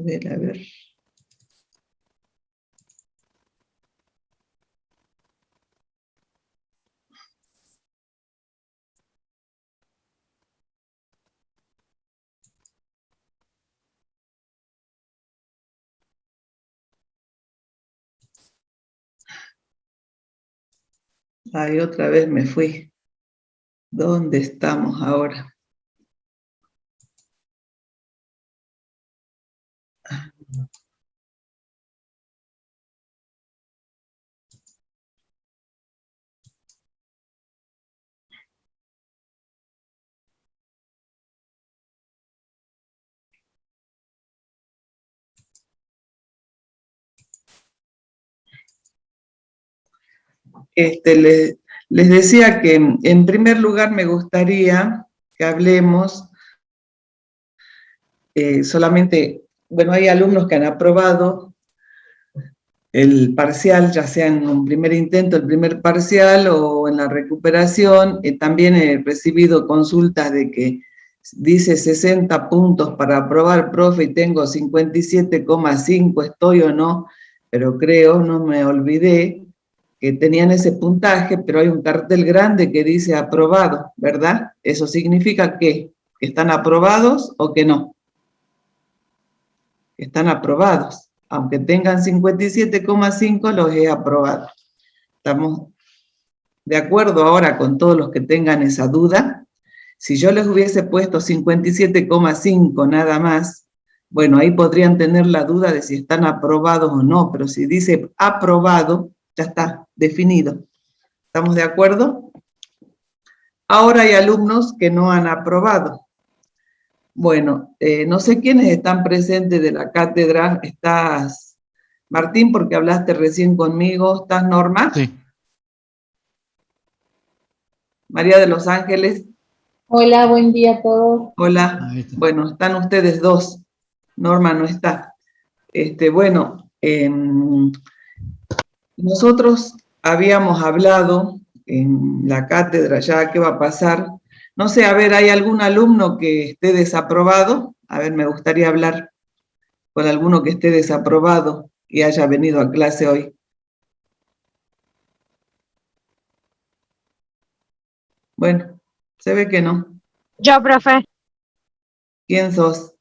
A ver. Ay, otra vez me fui. ¿Dónde estamos ahora? Les decía que en primer lugar me gustaría que hablemos solamente, bueno, hay alumnos que han aprobado el parcial, ya sea en un primer intento, el primer parcial o en la recuperación. También he recibido consultas de que dice 60 puntos para aprobar, profe, y tengo 57,5, estoy o no, pero creo, no me olvidé, que tenían ese puntaje, pero hay un cartel grande que dice aprobado, ¿verdad? ¿Eso significa qué? ¿Que están aprobados o que no? Están aprobados. Aunque tengan 57,5, los he aprobado. ¿Estamos de acuerdo ahora con todos los que tengan esa duda? Si yo les hubiese puesto 57,5 nada más, bueno, ahí podrían tener la duda de si están aprobados o no, pero si dice aprobado, ya está definido. ¿Estamos de acuerdo? Ahora hay alumnos que no han aprobado. Bueno, no sé quiénes están presentes de la cátedra. ¿Estás, Martín, porque hablaste recién conmigo? ¿Estás, Norma? Sí. María de los Ángeles. Hola, buen día a todos. Hola. Bueno, están ustedes dos. Norma no está. Bueno, nosotros habíamos hablado en la cátedra ya qué va a pasar. No sé, a ver, ¿hay algún alumno que esté desaprobado? A ver, me gustaría hablar con alguno que esté desaprobado y haya venido a clase hoy. Bueno, se ve que no. Yo, profe. ¿Quién sos?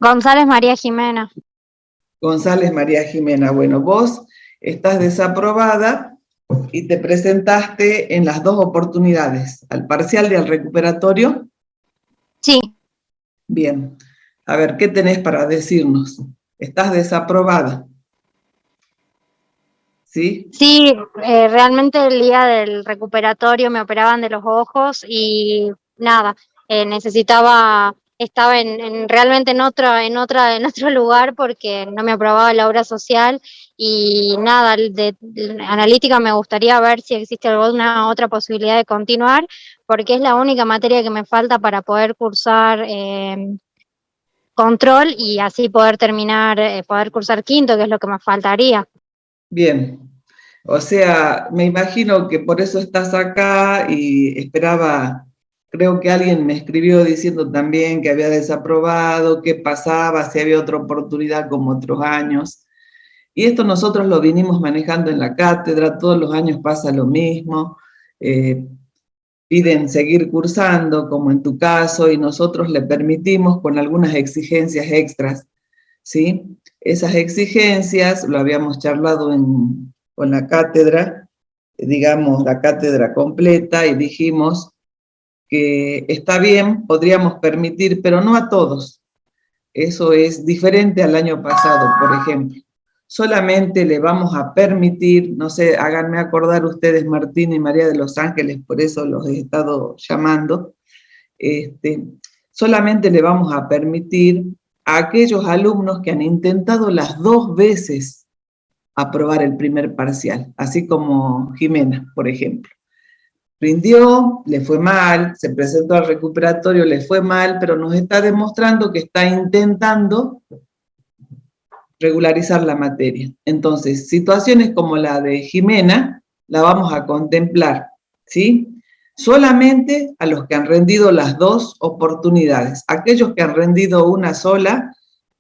González María Jimena. González María Jimena. Bueno, vos estás desaprobada y te presentaste en las dos oportunidades, al parcial y al recuperatorio. Sí. Bien. A ver, ¿qué tenés para decirnos? ¿Estás desaprobada? ¿Sí? Sí, realmente el día del recuperatorio me operaban de los ojos y nada, estaba realmente en otro lugar porque no me aprobaba la obra social y nada, de analítica me gustaría ver si existe alguna otra posibilidad de continuar porque es la única materia que me falta para poder cursar control y así poder terminar, poder cursar quinto, que es lo que me faltaría. Bien. O sea, me imagino que por eso estás acá y esperaba, creo que alguien me escribió diciendo también que había desaprobado, qué pasaba, si había otra oportunidad como otros años. Y esto nosotros lo vinimos manejando en la cátedra, todos los años pasa lo mismo. Piden seguir cursando, como en tu caso, y nosotros le permitimos con algunas exigencias extras, ¿sí? Esas exigencias, lo habíamos charlado con la cátedra, digamos, la cátedra completa, y dijimos que está bien, podríamos permitir, pero no a todos. Eso es diferente al año pasado, por ejemplo. Solamente le vamos a permitir, no sé, háganme acordar ustedes, Martín y María de los Ángeles, por eso los he estado llamando, solamente le vamos a permitir a aquellos alumnos que han intentado las 2 veces aprobar el primer parcial, así como Jimena, por ejemplo. Rindió, le fue mal, se presentó al recuperatorio, le fue mal, pero nos está demostrando que está intentando regularizar la materia. Entonces, situaciones como la de Jimena, la vamos a contemplar, ¿sí? Solamente a los que han rendido las 2 oportunidades. Aquellos que han rendido una sola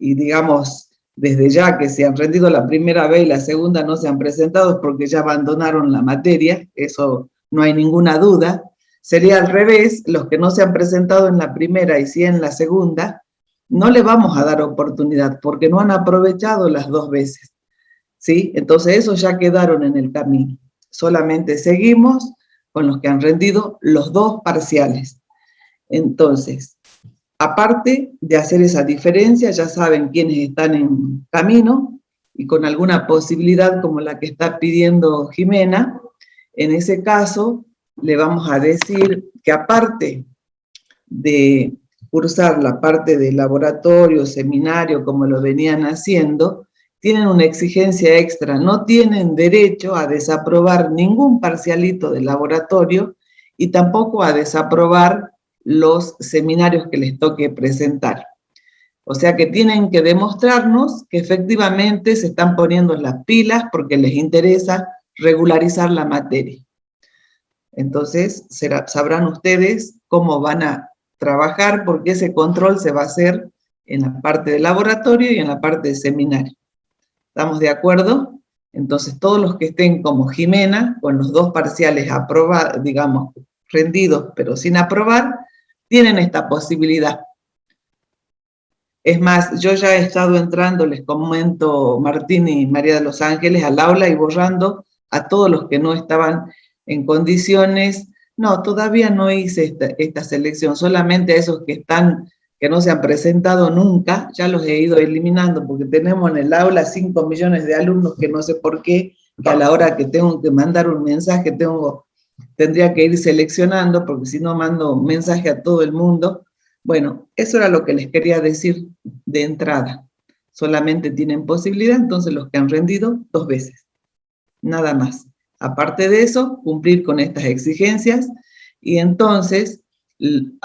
y digamos, desde ya que se han rendido la primera vez y la segunda no se han presentado porque ya abandonaron la materia, eso no hay ninguna duda. Sería al revés, los que no se han presentado en la primera y sí en la segunda, no le vamos a dar oportunidad porque no han aprovechado las 2 veces, ¿sí? Entonces esos ya quedaron en el camino. Solamente seguimos con los que han rendido los 2 parciales. Entonces, aparte de hacer esa diferencia, ya saben quiénes están en camino y con alguna posibilidad como la que está pidiendo Jimena, en ese caso le vamos a decir que aparte de cursar la parte de laboratorio, seminario, como lo venían haciendo, tienen una exigencia extra, no tienen derecho a desaprobar ningún parcialito de laboratorio y tampoco a desaprobar los seminarios que les toque presentar. O sea que tienen que demostrarnos que efectivamente se están poniendo las pilas porque les interesa regularizar la materia. Entonces, sabrán ustedes cómo van a trabajar porque ese control se va a hacer en la parte de laboratorio y en la parte de seminario. ¿Estamos de acuerdo? Entonces, todos los que estén como Jimena, con los 2 parciales aprobados, digamos, rendidos, pero sin aprobar, tienen esta posibilidad. Es más, yo ya he estado entrando, les comento, Martín y María de los Ángeles, al aula y borrando a todos los que no estaban en condiciones. No, todavía no hice esta selección, solamente a esos que no se han presentado nunca, ya los he ido eliminando, porque tenemos en el aula 5 millones de alumnos que no sé por qué, que a la hora que tengo que mandar un mensaje tendría que ir seleccionando, porque si no mando un mensaje a todo el mundo. Bueno, eso era lo que les quería decir de entrada. Solamente tienen posibilidad, entonces los que han rendido 2 veces. Nada más. Aparte de eso, cumplir con estas exigencias. Y entonces,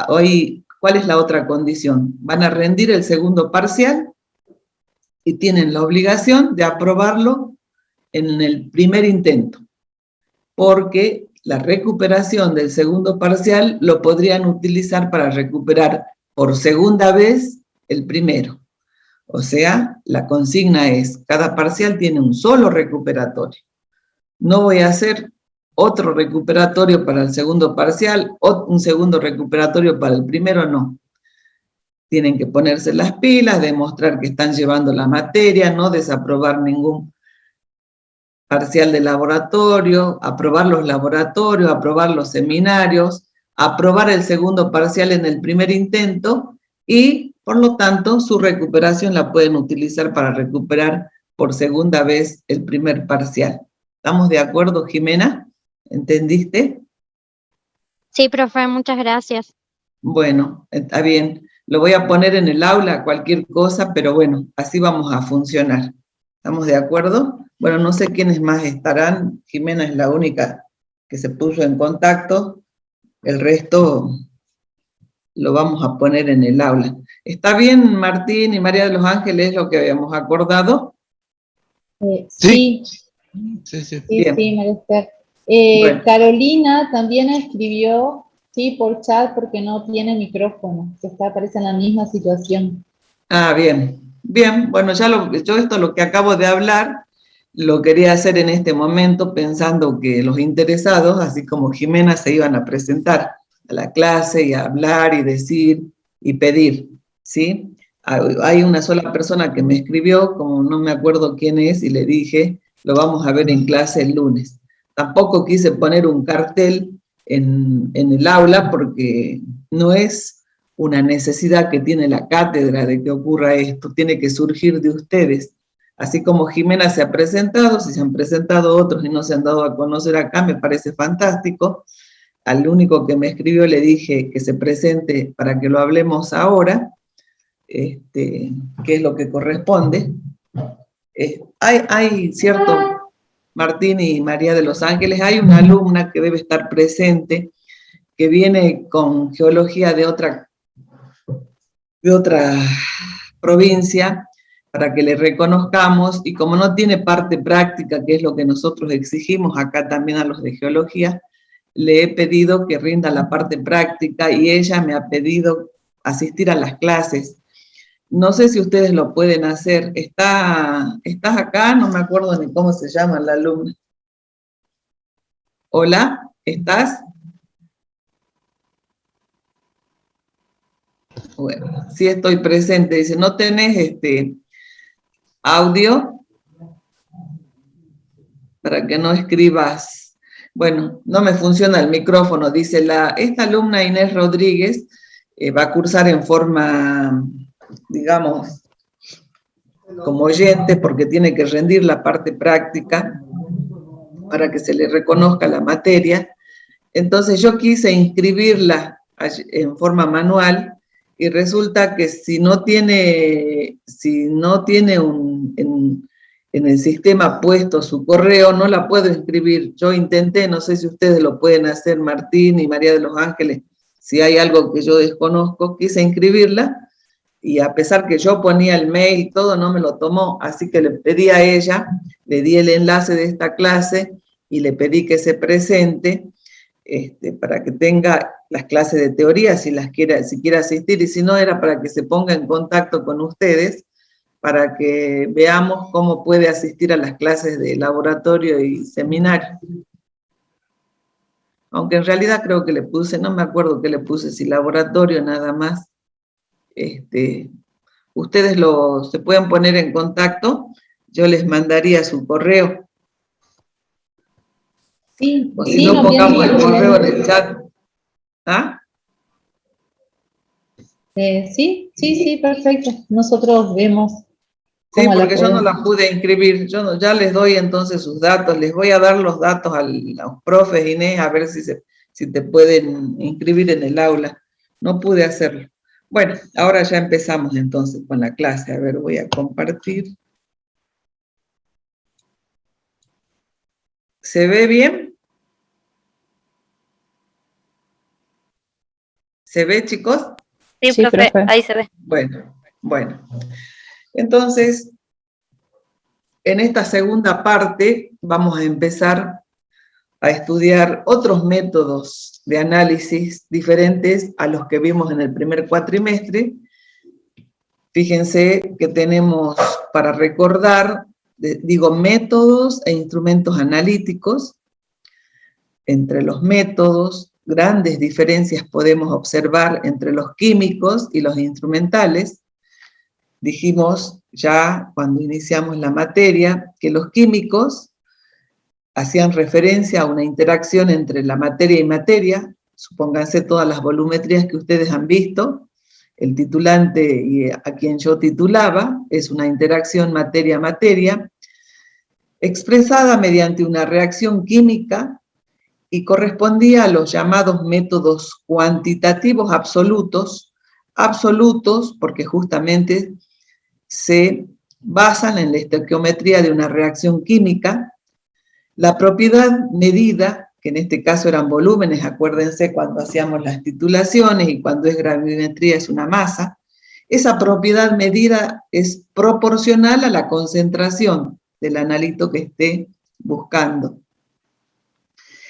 hoy, ¿cuál es la otra condición? Van a rendir el segundo parcial y tienen la obligación de aprobarlo en el primer intento. Porque la recuperación del segundo parcial lo podrían utilizar para recuperar por segunda vez el primero. O sea, la consigna es, cada parcial tiene un solo recuperatorio. No voy a hacer otro recuperatorio para el segundo parcial, un segundo recuperatorio para el primero, no. Tienen que ponerse las pilas, demostrar que están llevando la materia, no desaprobar ningún parcial de laboratorio, aprobar los laboratorios, aprobar los seminarios, aprobar el segundo parcial en el primer intento y, por lo tanto, su recuperación la pueden utilizar para recuperar por segunda vez el primer parcial. ¿Estamos de acuerdo, Jimena? ¿Entendiste? Sí, profe, muchas gracias. Bueno, está bien. Lo voy a poner en el aula, cualquier cosa, pero bueno, así vamos a funcionar. ¿Estamos de acuerdo? Bueno, no sé quiénes más estarán. Jimena es la única que se puso en contacto. El resto lo vamos a poner en el aula. ¿Está bien, Martín y María de los Ángeles, lo que habíamos acordado? Sí. Sí. Bien. Sí, María Esther. Bueno. Carolina también escribió, sí, por chat porque no tiene micrófono. Parece en la misma situación. Ah, bien. Bien, bueno, yo esto lo que acabo de hablar, lo quería hacer en este momento pensando que los interesados, así como Jimena, se iban a presentar a la clase y a hablar y decir y pedir, ¿sí? Hay una sola persona que me escribió, como no me acuerdo quién es, y le dije, lo vamos a ver en clase el lunes. Tampoco quise poner un cartel en el aula porque no es una necesidad que tiene la cátedra de que ocurra esto, tiene que surgir de ustedes. Así como Jimena se ha presentado, si se han presentado otros y no se han dado a conocer acá, me parece fantástico. Al único que me escribió le dije que se presente para que lo hablemos ahora, que es lo que corresponde. Hay cierto, Martín y María de los Ángeles, hay una alumna que debe estar presente, que viene con geología de otra provincia, para que le reconozcamos, y como no tiene parte práctica, que es lo que nosotros exigimos acá también a los de geología, le he pedido que rinda la parte práctica y ella me ha pedido asistir a las clases. No sé si ustedes lo pueden hacer. ¿Estás acá? No me acuerdo ni cómo se llama la alumna. Hola, ¿estás? Bueno, sí estoy presente. Dice, ¿no tenés audio? Para que no escribas. Bueno, no me funciona el micrófono. Dice, esta alumna Inés Rodríguez va a cursar en forma, digamos, como oyente, porque tiene que rendir la parte práctica para que se le reconozca la materia. Entonces yo quise inscribirla en forma manual y resulta que si no tiene en el sistema puesto su correo, no la puedo inscribir. Yo intenté, no sé si ustedes lo pueden hacer, Martín y María de los Ángeles, si hay algo que yo desconozco, quise inscribirla y a pesar que yo ponía el mail y todo, no me lo tomó, así que le pedí a ella, le di el enlace de esta clase y le pedí que se presente para que tenga las clases de teoría si quiere asistir, y si no era para que se ponga en contacto con ustedes, para que veamos cómo puede asistir a las clases de laboratorio y seminario. Aunque en realidad creo que le puse, no me acuerdo qué le puse, si laboratorio nada más. Ustedes se pueden poner en contacto, yo les mandaría su correo. Sí, O si sí, no, no pongamos tiene el correo en problema. el chat. ¿Ah? Sí, perfecto. Nosotros vemos Sí, cómo la porque yo no podemos. la pude inscribir. Ya les doy entonces sus datos. Les voy a dar los datos a los profes, Inés, a ver si te pueden inscribir en el aula. No pude hacerlo. Bueno, ahora ya empezamos entonces con la clase. A ver, voy a compartir. ¿Se ve bien? ¿Se ve, chicos? Sí, Sí, profe, profe. ahí se ve. Bueno. Entonces, en esta segunda parte vamos a empezar a estudiar otros métodos de análisis diferentes a los que vimos en el primer cuatrimestre. Fíjense que tenemos para recordar, métodos e instrumentos analíticos. Entre los métodos, grandes diferencias podemos observar entre los químicos y los instrumentales. Dijimos ya cuando iniciamos la materia que los químicos hacían referencia a una interacción entre la materia y materia, supónganse todas las volumetrías que ustedes han visto, el titulante y a quien yo titulaba, es una interacción materia-materia, expresada mediante una reacción química y correspondía a los llamados métodos cuantitativos absolutos porque justamente se basan en la estequiometría de una reacción química. La propiedad medida, que en este caso eran volúmenes, acuérdense cuando hacíamos las titulaciones y cuando es gravimetría es una masa, esa propiedad medida es proporcional a la concentración del analito que esté buscando.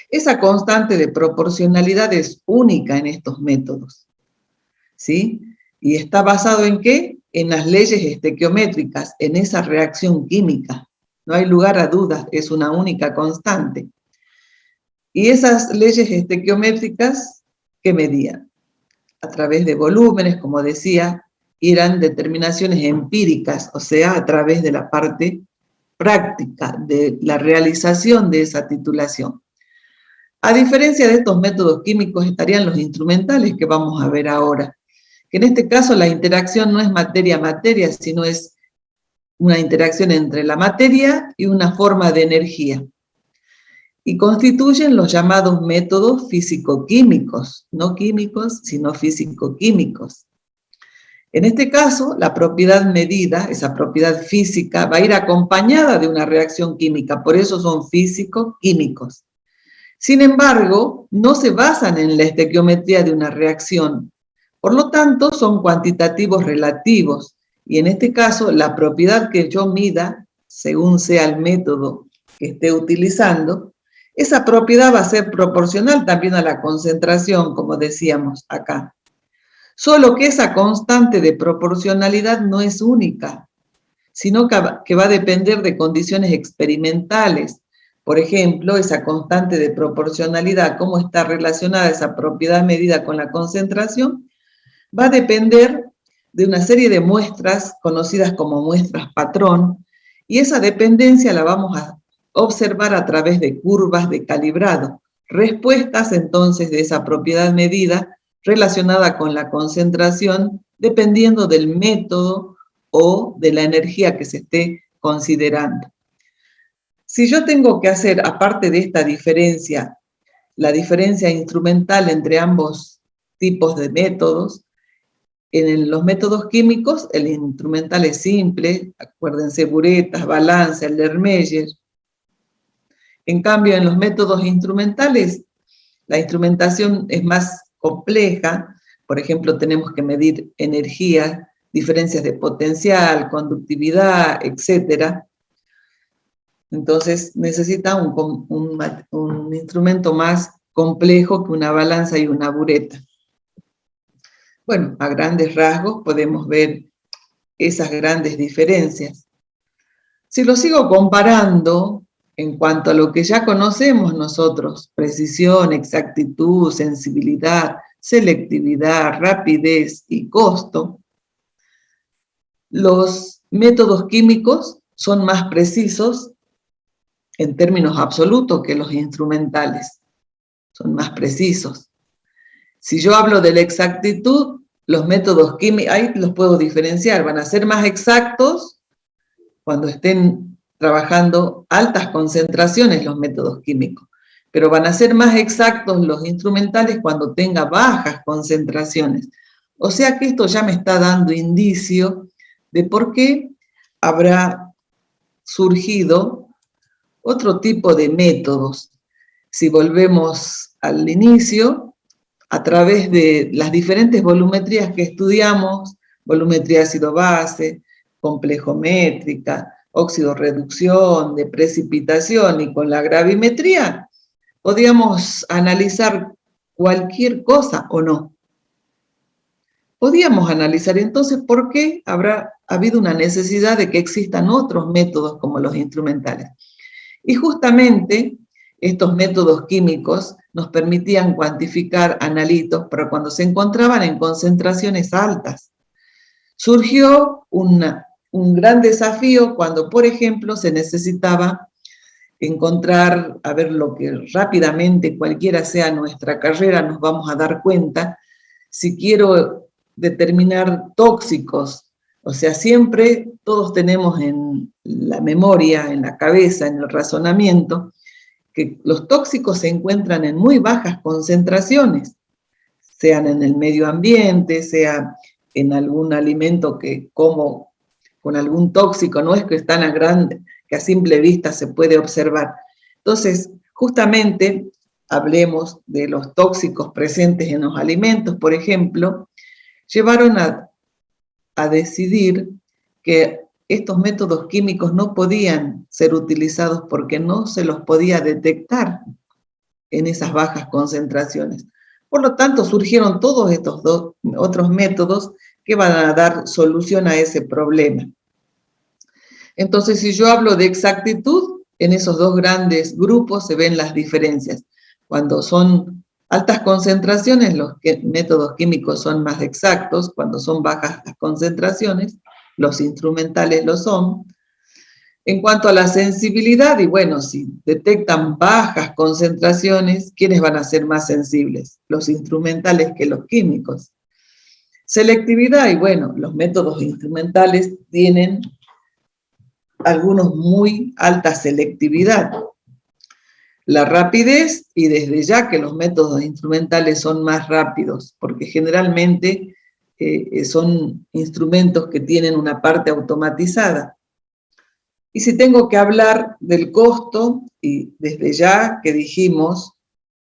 Esa constante de proporcionalidad es única en estos métodos, ¿sí? ¿Y está basado en qué? En las leyes estequiométricas, en esa reacción química. No hay lugar a dudas, es una única constante. Y esas leyes estequiométricas, ¿qué medían? A través de volúmenes, como decía, eran determinaciones empíricas, o sea, a través de la parte práctica, de la realización de esa titulación. A diferencia de estos métodos químicos estarían los instrumentales que vamos a ver ahora, que en este caso la interacción no es materia-materia, sino es una interacción entre la materia y una forma de energía. Y constituyen los llamados métodos físico-químicos, no químicos, sino físico-químicos. En este caso, la propiedad medida, esa propiedad física, va a ir acompañada de una reacción química, por eso son físico-químicos. Sin embargo, no se basan en la estequiometría de una reacción, por lo tanto, son cuantitativos relativos, y en este caso, la propiedad que yo mida, según sea el método que esté utilizando, esa propiedad va a ser proporcional también a la concentración, como decíamos acá. Solo que esa constante de proporcionalidad no es única, sino que va a depender de condiciones experimentales. Por ejemplo, esa constante de proporcionalidad, cómo está relacionada esa propiedad medida con la concentración, va a depender de una serie de muestras conocidas como muestras patrón, y esa dependencia la vamos a observar a través de curvas de calibrado, respuestas entonces de esa propiedad medida relacionada con la concentración, dependiendo del método o de la energía que se esté considerando. Si yo tengo que hacer, aparte de esta diferencia, la diferencia instrumental entre ambos tipos de métodos, en los métodos químicos el instrumental es simple, acuérdense, Buretas, Balance, Lermeyer. En cambio, en los métodos instrumentales, la instrumentación es más compleja. Por ejemplo, tenemos que medir energía, diferencias de potencial, conductividad, etc. Entonces, necesita un instrumento más complejo que una balanza y una bureta. Bueno, a grandes rasgos podemos ver esas grandes diferencias. Si lo sigo comparando en cuanto a lo que ya conocemos nosotros, precisión, exactitud, sensibilidad, selectividad, rapidez y costo, los métodos químicos son más precisos en términos absolutos que los instrumentales, son más precisos. Si yo hablo de la exactitud, los métodos químicos, ahí los puedo diferenciar, van a ser más exactos cuando estén trabajando altas concentraciones los métodos químicos, pero van a ser más exactos los instrumentales cuando tenga bajas concentraciones. O sea que esto ya me está dando indicio de por qué habrá surgido otro tipo de métodos. Si volvemos al inicio, a través de las diferentes volumetrías que estudiamos, volumetría ácido-base, complejométrica, óxido-reducción, de precipitación y con la gravimetría, podíamos analizar cualquier cosa o no. Podíamos analizar entonces por qué habrá habido una necesidad de que existan otros métodos como los instrumentales. Y justamente estos métodos químicos nos permitían cuantificar analitos para cuando se encontraban en concentraciones altas. Surgió un gran desafío cuando, por ejemplo, se necesitaba encontrar, a ver, lo que rápidamente, cualquiera sea nuestra carrera, nos vamos a dar cuenta, si quiero determinar tóxicos, o sea, siempre todos tenemos en la memoria, en la cabeza, en el razonamiento, que los tóxicos se encuentran en muy bajas concentraciones, sean en el medio ambiente, sea en algún alimento que como con algún tóxico, no es que es tan grande que a simple vista se puede observar. Entonces, justamente, hablemos de los tóxicos presentes en los alimentos, por ejemplo, llevaron a decidir que estos métodos químicos no podían ser utilizados porque no se los podía detectar en esas bajas concentraciones. Por lo tanto, surgieron todos estos otros métodos que van a dar solución a ese problema. Entonces, si yo hablo de exactitud, en esos dos grandes grupos se ven las diferencias. Cuando son altas concentraciones, los métodos químicos son más exactos. Cuando son bajas las concentraciones, los instrumentales lo son. En cuanto a la sensibilidad, y bueno, si detectan bajas concentraciones, ¿quiénes van a ser más sensibles? Los instrumentales que los químicos. Selectividad, y bueno, los métodos instrumentales tienen algunos muy alta selectividad. La rapidez, y desde ya que los métodos instrumentales son más rápidos, porque generalmente son instrumentos que tienen una parte automatizada. Y si tengo que hablar del costo, y desde ya que dijimos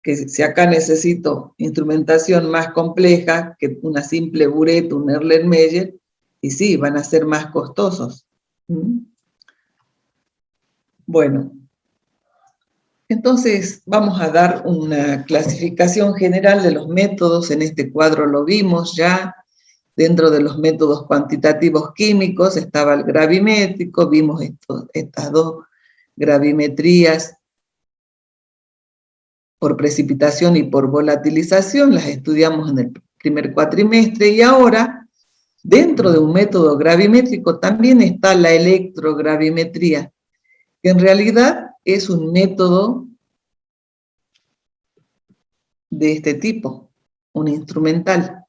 que si acá necesito instrumentación más compleja que una simple bureta, un Erlenmeyer, y sí, van a ser más costosos. Bueno, entonces vamos a dar una clasificación general de los métodos. En este cuadro lo vimos ya, Dentro de los métodos cuantitativos químicos estaba el gravimétrico, vimos estas dos gravimetrías por precipitación y por volatilización, las estudiamos en el primer cuatrimestre, y ahora, dentro de un método gravimétrico también está la electrogravimetría, que en realidad es un método de este tipo, un instrumental.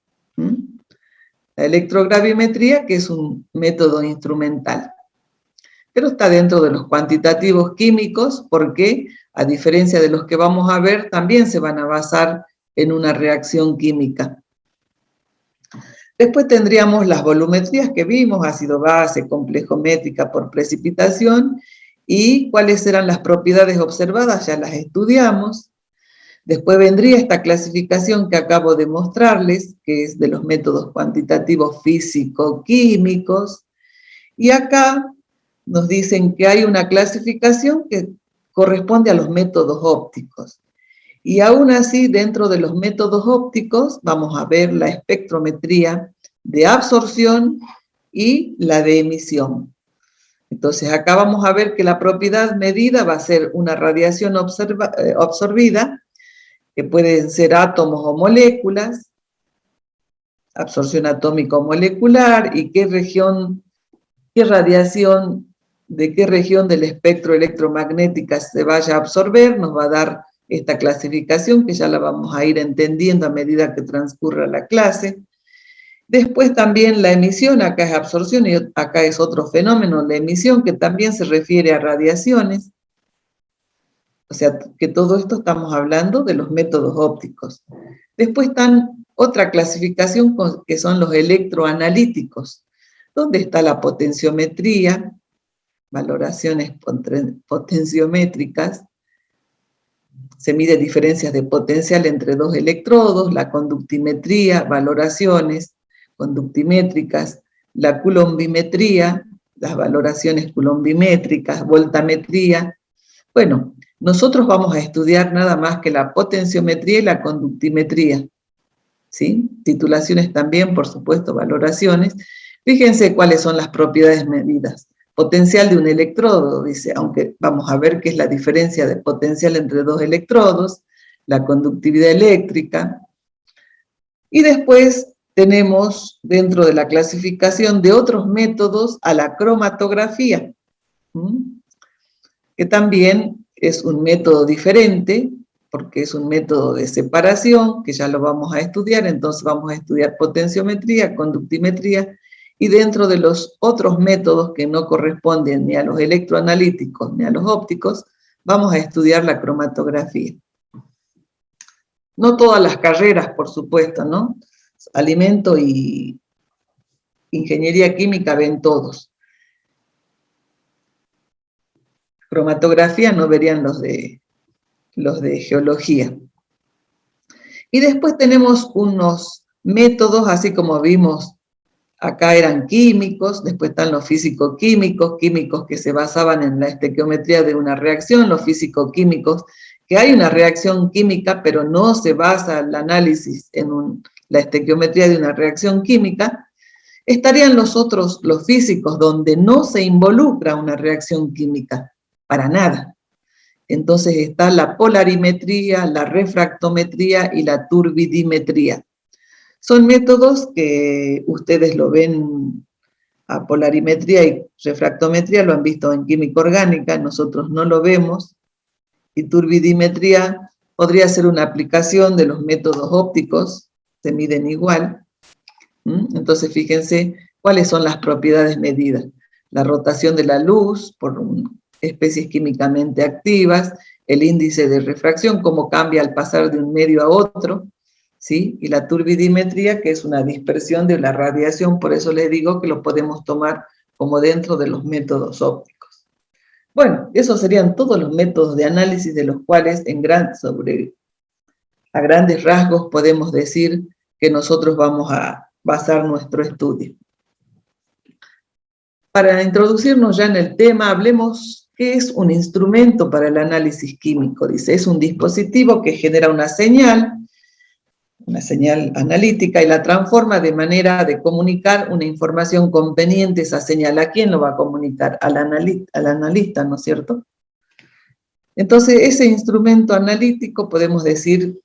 La electrogravimetría, que es un método instrumental, pero está dentro de los cuantitativos químicos porque, a diferencia de los que vamos a ver, también se van a basar en una reacción química. Después tendríamos las volumetrías que vimos, ácido-base, complejométrica por precipitación, y cuáles eran las propiedades observadas, ya las estudiamos. Después vendría esta clasificación que acabo de mostrarles, que es de los métodos cuantitativos físico-químicos, y acá nos dicen que hay una clasificación que corresponde a los métodos ópticos. Y aún así, dentro de los métodos ópticos, vamos a ver la espectrometría de absorción y la de emisión. Entonces, acá vamos a ver que la propiedad medida va a ser una radiación absorbida, que pueden ser átomos o moléculas, absorción atómica o molecular, y qué radiación, de qué región del espectro electromagnética se vaya a absorber, nos va a dar esta clasificación, que ya la vamos a ir entendiendo a medida que transcurra la clase. Después también la emisión, acá es absorción y acá es otro fenómeno, la emisión, que también se refiere a radiaciones. O sea, que todo esto estamos hablando de los métodos ópticos. Después están otra clasificación que son los electroanalíticos, donde está la potenciometría, valoraciones potenciométricas, se mide diferencias de potencial entre dos electrodos, la conductimetría, valoraciones conductimétricas, la coulombimetría, las valoraciones coulombimétricas, voltametría. Bueno, nosotros vamos a estudiar nada más que la potenciometría y la conductimetría, ¿sí? Titulaciones también, por supuesto, valoraciones. Fíjense cuáles son las propiedades medidas. Potencial de un electrodo, dice, aunque vamos a ver qué es la diferencia de potencial entre dos electrodos, la conductividad eléctrica. Y después tenemos, dentro de la clasificación de otros métodos, a la cromatografía, que también es un método diferente, porque es un método de separación, que ya lo vamos a estudiar. Entonces vamos a estudiar potenciometría, conductimetría, y dentro de los otros métodos que no corresponden ni a los electroanalíticos ni a los ópticos, vamos a estudiar la cromatografía. No todas las carreras, por supuesto, ¿no? Alimento y ingeniería química ven todos. Cromatografía no verían los de geología. Y después tenemos unos métodos, así como vimos, acá eran químicos, después están los físico-químicos, químicos que se basaban en la estequiometría de una reacción, los físico-químicos, que hay una reacción química, pero no se basa el análisis en la estequiometría de una reacción química. Estarían los otros, los físicos, donde no se involucra una reacción química, para nada. Entonces está la polarimetría, la refractometría y la turbidimetría. Son métodos que ustedes lo ven, a polarimetría y refractometría lo han visto en química orgánica, nosotros no lo vemos, y turbidimetría podría ser una aplicación de los métodos ópticos, se miden igual. Entonces fíjense cuáles son las propiedades medidas. La rotación de la luz por especies químicamente activas, el índice de refracción, cómo cambia al pasar de un medio a otro, ¿sí? Y la turbidimetría, que es una dispersión de la radiación, por eso les digo que lo podemos tomar como dentro de los métodos ópticos. Bueno, esos serían todos los métodos de análisis de los cuales a grandes rasgos podemos decir que nosotros vamos a basar nuestro estudio. Para introducirnos ya en el tema, hablemos qué es un instrumento para el análisis químico. Dice, es un dispositivo que genera una señal una señal analítica, y la transforma de manera de comunicar una información conveniente esa señal. ¿A quién lo va a comunicar? Al analista, ¿no es cierto? Entonces, ese instrumento analítico podemos decir,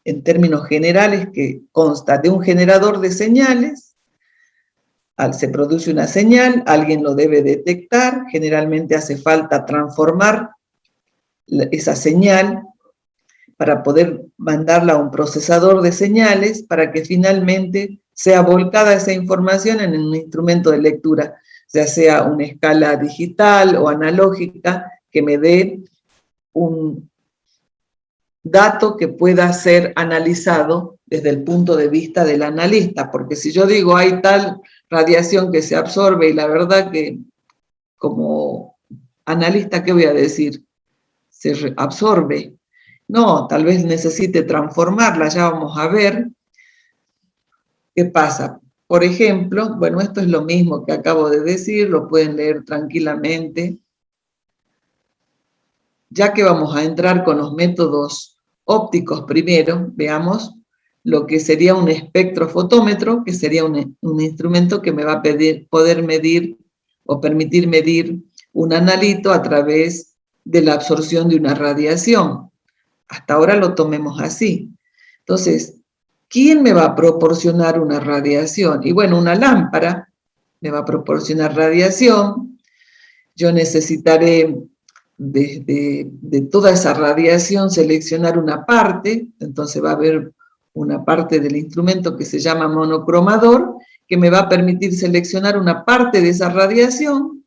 en términos generales, que consta de un generador de señales. Se produce una señal, alguien lo debe detectar, generalmente hace falta transformar esa señal para poder mandarla a un procesador de señales para que finalmente sea volcada esa información en un instrumento de lectura, ya sea una escala digital o analógica, que me dé un dato que pueda ser analizado desde el punto de vista del analista, porque si yo digo hay tal radiación que se absorbe, y la verdad que como analista, ¿qué voy a decir? Se absorbe. No, tal vez necesite transformarla, ya vamos a ver qué pasa. Por ejemplo, bueno, esto es lo mismo que acabo de decir, lo pueden leer tranquilamente. Ya que vamos a entrar con los métodos ópticos primero, veamos lo que sería un espectrofotómetro, que sería un instrumento que me va a poder medir o permitir medir un analito a través de la absorción de una radiación. Hasta ahora lo tomemos así. Entonces, ¿quién me va a proporcionar una radiación? Y bueno, una lámpara me va a proporcionar radiación. Yo necesitaré de toda esa radiación seleccionar una parte, entonces va a haber una parte del instrumento que se llama monocromador, que me va a permitir seleccionar una parte de esa radiación,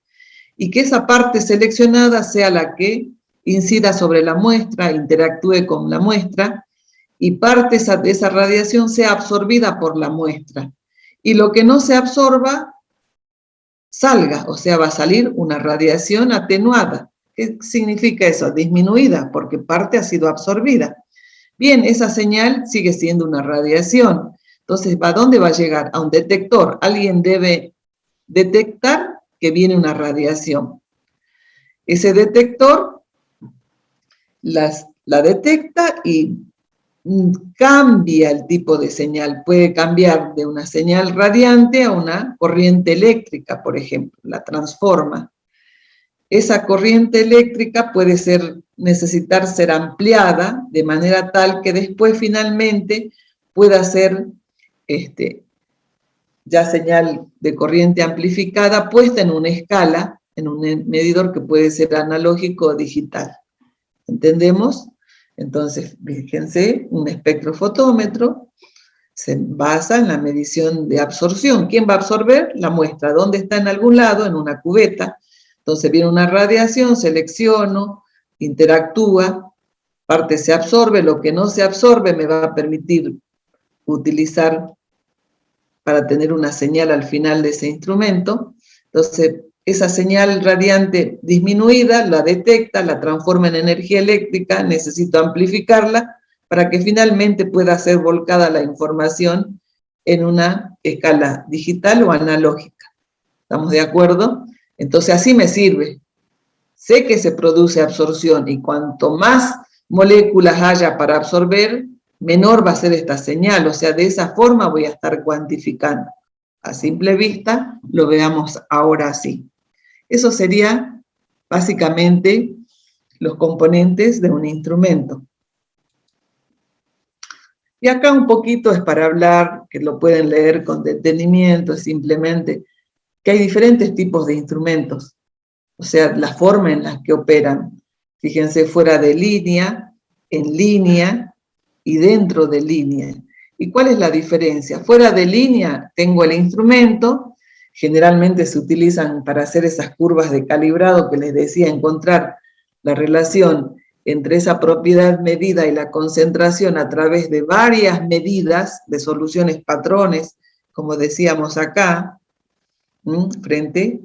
y que esa parte seleccionada sea la que incida sobre la muestra, interactúe con la muestra, y parte de esa radiación sea absorbida por la muestra. Y lo que no se absorba, salga, o sea, va a salir una radiación atenuada. ¿Qué significa eso? Disminuida, porque parte ha sido absorbida. Bien, esa señal sigue siendo una radiación. Entonces, ¿a dónde va a llegar? A un detector. Alguien debe detectar que viene una radiación. Ese detector la detecta y cambia el tipo de señal. Puede cambiar de una señal radiante a una corriente eléctrica, por ejemplo. La transforma. Esa corriente eléctrica puede necesitar ser ampliada de manera tal que después finalmente pueda ser ya señal de corriente amplificada puesta en una escala, en un medidor que puede ser analógico o digital. ¿Entendemos? Entonces, fíjense, un espectrofotómetro se basa en la medición de absorción. ¿Quién va a absorber? La muestra. ¿Dónde está? En algún lado, en una cubeta. Entonces viene una radiación, selecciono, interactúa, parte se absorbe, lo que no se absorbe me va a permitir utilizar para tener una señal al final de ese instrumento. Entonces, esa señal radiante disminuida la detecta, la transforma en energía eléctrica, necesito amplificarla para que finalmente pueda ser volcada la información en una escala digital o analógica. ¿Estamos de acuerdo? Entonces así me sirve. Sé que se produce absorción y cuanto más moléculas haya para absorber, menor va a ser esta señal. O sea, de esa forma voy a estar cuantificando. A simple vista lo veamos ahora así. Eso sería básicamente los componentes de un instrumento. Y acá un poquito es para hablar, que lo pueden leer con detenimiento, simplemente, que hay diferentes tipos de instrumentos, o sea, la forma en la que operan. Fíjense, fuera de línea, en línea y dentro de línea. ¿Y cuál es la diferencia? Fuera de línea tengo el instrumento, generalmente se utilizan para hacer esas curvas de calibrado que les decía, encontrar la relación entre esa propiedad medida y la concentración a través de varias medidas de soluciones patrones, como decíamos acá, frente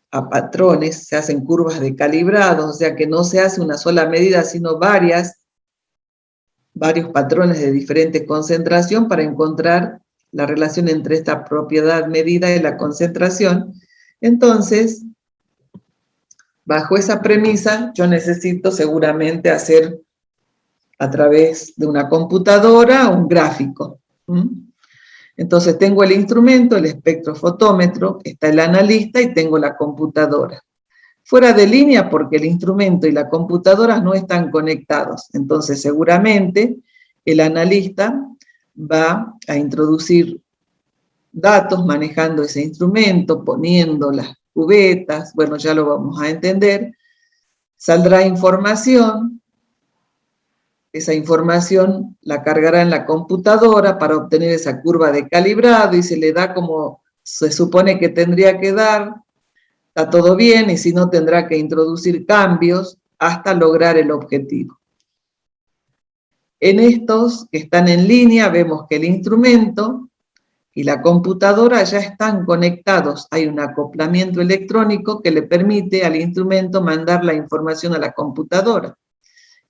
a patrones, se hacen curvas de calibrado, o sea que no se hace una sola medida, sino varios patrones de diferente concentración para encontrar la relación entre esta propiedad medida y la concentración. Entonces, bajo esa premisa, yo necesito seguramente hacer a través de una computadora un gráfico. Entonces tengo el instrumento, el espectrofotómetro, está el analista y tengo la computadora. Fuera de línea porque el instrumento y la computadora no están conectados. Entonces seguramente el analista va a introducir datos manejando ese instrumento, poniendo las cubetas, bueno, ya lo vamos a entender. Saldrá información, esa información la cargará en la computadora para obtener esa curva de calibrado y se le da como se supone que tendría que dar, está todo bien y si no tendrá que introducir cambios hasta lograr el objetivo. En estos que están en línea vemos que el instrumento y la computadora ya están conectados, hay un acoplamiento electrónico que le permite al instrumento mandar la información a la computadora.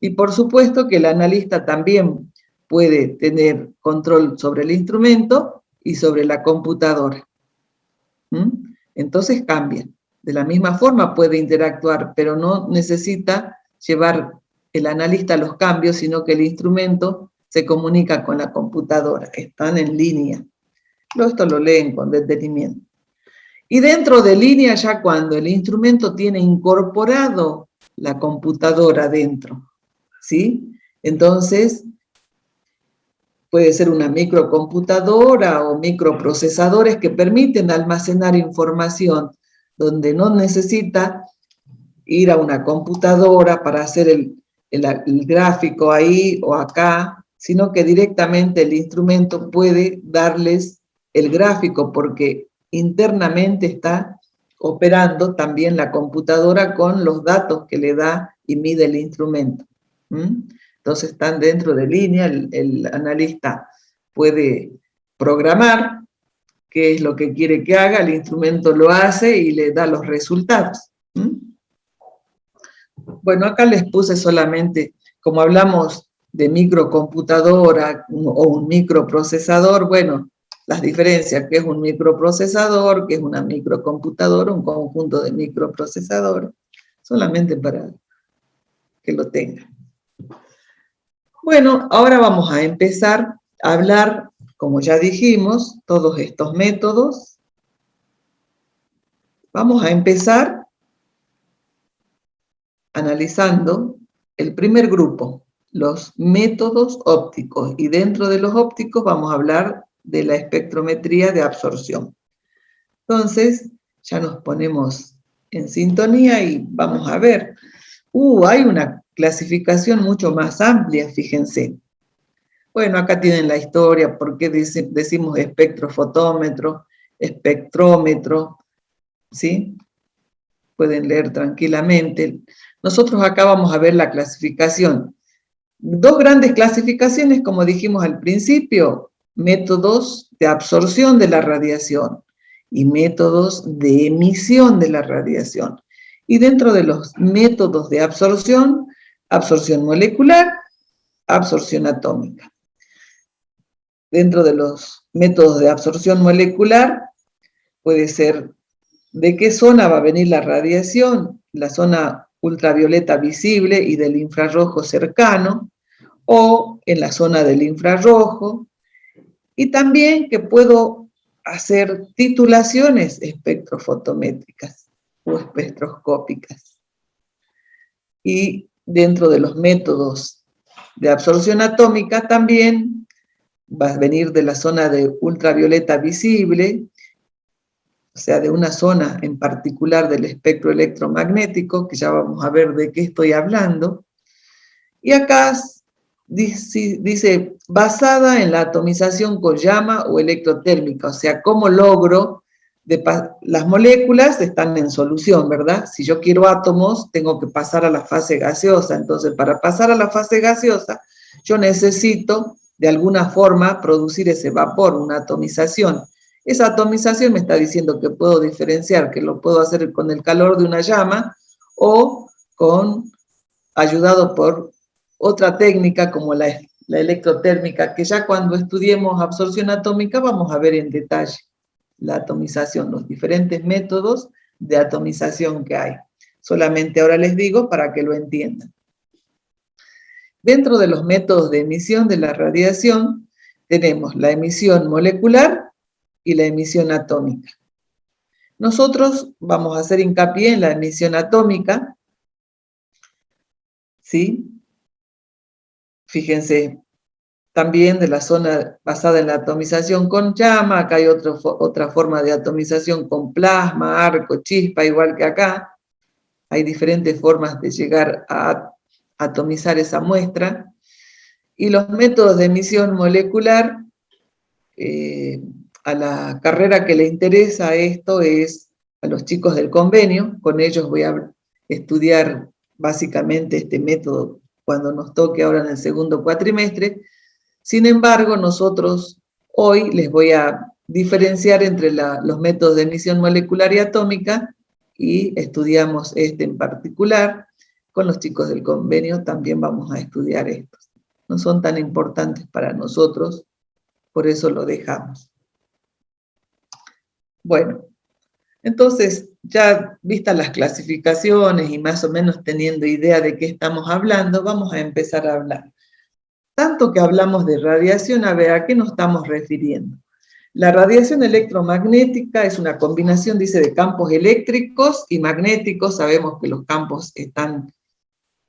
Y por supuesto que el analista también puede tener control sobre el instrumento y sobre la computadora. Entonces cambian. De la misma forma puede interactuar, pero no necesita llevar el analista los cambios, sino que el instrumento se comunica con la computadora, están en línea. Esto lo leen con detenimiento. Y dentro de línea, ya cuando el instrumento tiene incorporado la computadora dentro, ¿sí? Entonces, puede ser una microcomputadora o microprocesadores que permiten almacenar información donde no necesita ir a una computadora para hacer el gráfico ahí o acá, sino que directamente el instrumento puede darles el gráfico porque internamente está operando también la computadora con los datos que le da y mide el instrumento. Entonces están dentro de línea, el analista puede programar qué es lo que quiere que haga, el instrumento lo hace y le da los resultados. Bueno, acá les puse solamente, como hablamos de microcomputadora o un microprocesador, bueno, las diferencias, qué es un microprocesador, qué es una microcomputadora, un conjunto de microprocesadores, solamente para que lo tengan. Bueno, ahora vamos a empezar a hablar, como ya dijimos, todos estos métodos. Vamos a empezar analizando el primer grupo, los métodos ópticos, y dentro de los ópticos vamos a hablar de la espectrometría de absorción. Entonces, ya nos ponemos en sintonía y vamos a ver. Hay una clasificación mucho más amplia, fíjense. Bueno, acá tienen la historia, por qué decimos espectrofotómetro, espectrómetro, ¿sí? Pueden leer tranquilamente. Nosotros acá vamos a ver la clasificación. Dos grandes clasificaciones, como dijimos al principio, métodos de absorción de la radiación y métodos de emisión de la radiación. Y dentro de los métodos de absorción, absorción molecular, absorción atómica. Dentro de los métodos de absorción molecular, puede ser de qué zona va a venir la radiación, la zona ultravioleta visible y del infrarrojo cercano, o en la zona del infrarrojo, y también que puedo hacer titulaciones espectrofotométricas o espectroscópicas. Y dentro de los métodos de absorción atómica también va a venir de la zona de ultravioleta visible, o sea, de una zona en particular del espectro electromagnético, que ya vamos a ver de qué estoy hablando. Y acá dice, basada en la atomización con llama o electrotérmica, o sea, cómo logro, las moléculas están en solución, ¿verdad? Si yo quiero átomos, tengo que pasar a la fase gaseosa, entonces para pasar a la fase gaseosa, yo necesito de alguna forma producir ese vapor, una atomización. Esa atomización me está diciendo que puedo diferenciar, que lo puedo hacer con el calor de una llama o ayudado por otra técnica como la electrotérmica, que ya cuando estudiemos absorción atómica vamos a ver en detalle la atomización, los diferentes métodos de atomización que hay. Solamente ahora les digo para que lo entiendan. Dentro de los métodos de emisión de la radiación tenemos la emisión molecular y la emisión atómica. Nosotros vamos a hacer hincapié en la emisión atómica, ¿sí? Fíjense, también de la zona basada en la atomización con llama, acá hay otra forma de atomización con plasma, arco, chispa, igual que acá. Hay diferentes formas de llegar a atomizar esa muestra. Y los métodos de emisión molecular, a la carrera que le interesa esto es a los chicos del convenio. Con ellos voy a estudiar básicamente este método cuando nos toque ahora en el segundo cuatrimestre. Sin embargo, nosotros hoy les voy a diferenciar entre los métodos de emisión molecular y atómica, y estudiamos este en particular. Con los chicos del convenio también vamos a estudiar estos. No son tan importantes para nosotros, por eso lo dejamos. Bueno, entonces, ya vistas las clasificaciones y más o menos teniendo idea de qué estamos hablando, vamos a empezar a hablar. Tanto que hablamos de radiación, a ver, ¿a qué nos estamos refiriendo? La radiación electromagnética es una combinación, dice, de campos eléctricos y magnéticos. Sabemos que los campos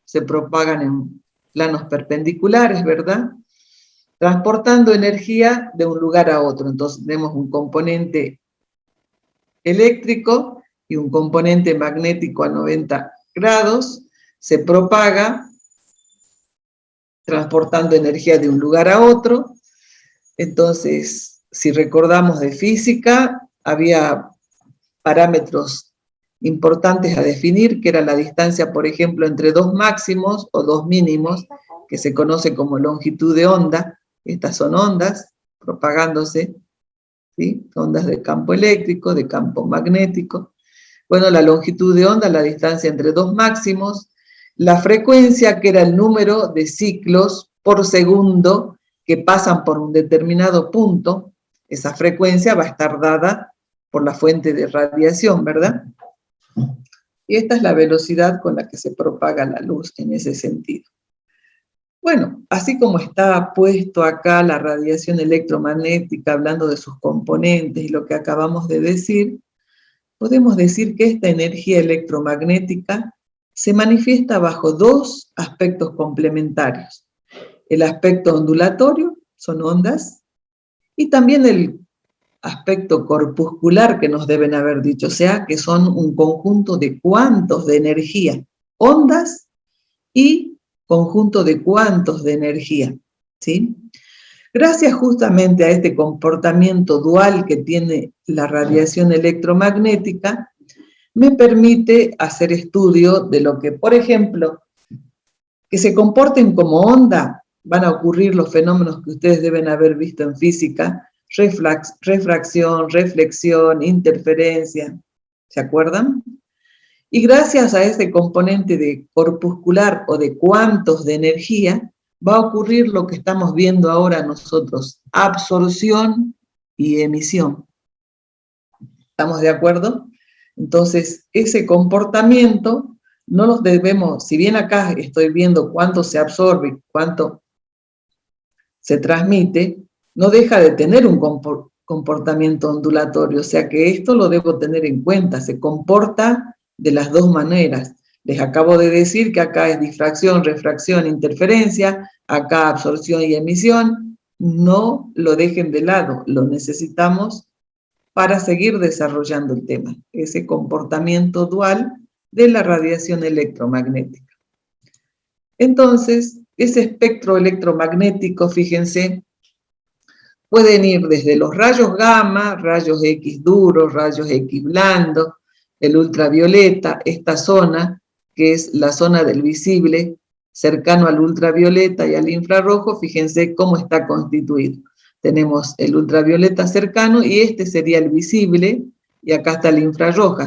se propagan en planos perpendiculares, ¿verdad? Transportando energía de un lugar a otro. Entonces tenemos un componente eléctrico y un componente magnético a 90 grados, se propaga transportando energía de un lugar a otro. Entonces, si recordamos de física, había parámetros importantes a definir, que era la distancia, por ejemplo, entre dos máximos o dos mínimos, que se conoce como longitud de onda. Estas son ondas propagándose, ¿sí? Ondas de campo eléctrico, de campo magnético. Bueno, la longitud de onda, la distancia entre dos máximos, la frecuencia, que era el número de ciclos por segundo que pasan por un determinado punto. Esa frecuencia va a estar dada por la fuente de radiación, ¿verdad? Y esta es la velocidad con la que se propaga la luz en ese sentido. Bueno, así como está puesto acá la radiación electromagnética, hablando de sus componentes y lo que acabamos de decir, podemos decir que esta energía electromagnética se manifiesta bajo dos aspectos complementarios. El aspecto ondulatorio, son ondas, y también el aspecto corpuscular, que nos deben haber dicho, o sea, que son un conjunto de cuantos de energía, ondas y conjunto de cuantos de energía, ¿sí? Gracias justamente a este comportamiento dual que tiene la radiación electromagnética, me permite hacer estudio de lo que, por ejemplo, que se comporten como onda, van a ocurrir los fenómenos que ustedes deben haber visto en física: refracción, reflexión, interferencia, ¿se acuerdan? Y gracias a ese componente de corpuscular o de cuantos de energía, va a ocurrir lo que estamos viendo ahora nosotros: absorción y emisión. ¿Estamos de acuerdo? Entonces, ese comportamiento no los debemos, si bien acá estoy viendo cuánto se absorbe, cuánto se transmite, no deja de tener un comportamiento ondulatorio, o sea que esto lo debo tener en cuenta, se comporta de las dos maneras. Les acabo de decir que acá es difracción, refracción, interferencia, acá absorción y emisión. No lo dejen de lado, lo necesitamos para seguir desarrollando el tema, ese comportamiento dual de la radiación electromagnética. Entonces, ese espectro electromagnético, fíjense, pueden ir desde los rayos gamma, rayos X duros, rayos X blandos, el ultravioleta, esta zona, que es la zona del visible, cercano al ultravioleta y al infrarrojo. Fíjense cómo está constituido. Tenemos el ultravioleta cercano y este sería el visible, y acá está el infrarrojo.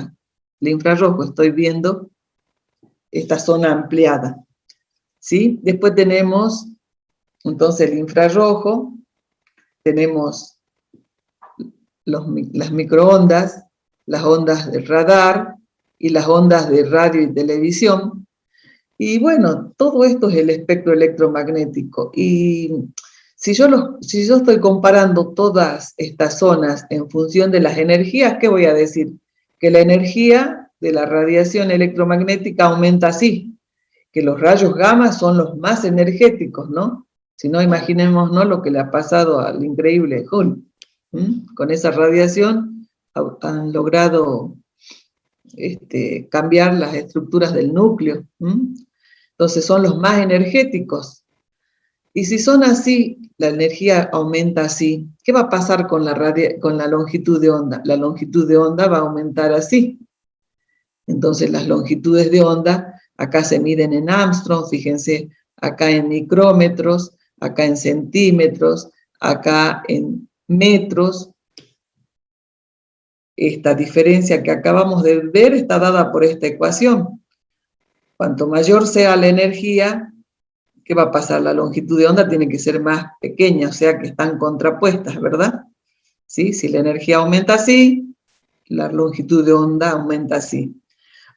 El infrarrojo, estoy viendo esta zona ampliada, ¿sí? Después tenemos, entonces, el infrarrojo, tenemos las microondas, las ondas de radar y las ondas de radio y televisión. Y bueno, todo esto es el espectro electromagnético. Y si yo estoy comparando todas estas zonas en función de las energías, ¿qué voy a decir? Que la energía de la radiación electromagnética aumenta así, que los rayos gamma son los más energéticos, ¿no? Si no, imaginémonos lo que le ha pasado al increíble Hulk. Con esa radiación han logrado cambiar las estructuras del núcleo. Entonces son los más energéticos. Y si son así, la energía aumenta así, ¿qué va a pasar con la longitud de onda? La longitud de onda va a aumentar así. Entonces las longitudes de onda acá se miden en Armstrong, fíjense, acá en micrómetros, acá en centímetros, acá en metros. Esta diferencia que acabamos de ver está dada por esta ecuación. Cuanto mayor sea la energía, ¿qué va a pasar? La longitud de onda tiene que ser más pequeña, o sea que están contrapuestas, ¿verdad? ¿Sí? Si la energía aumenta así, la longitud de onda aumenta así.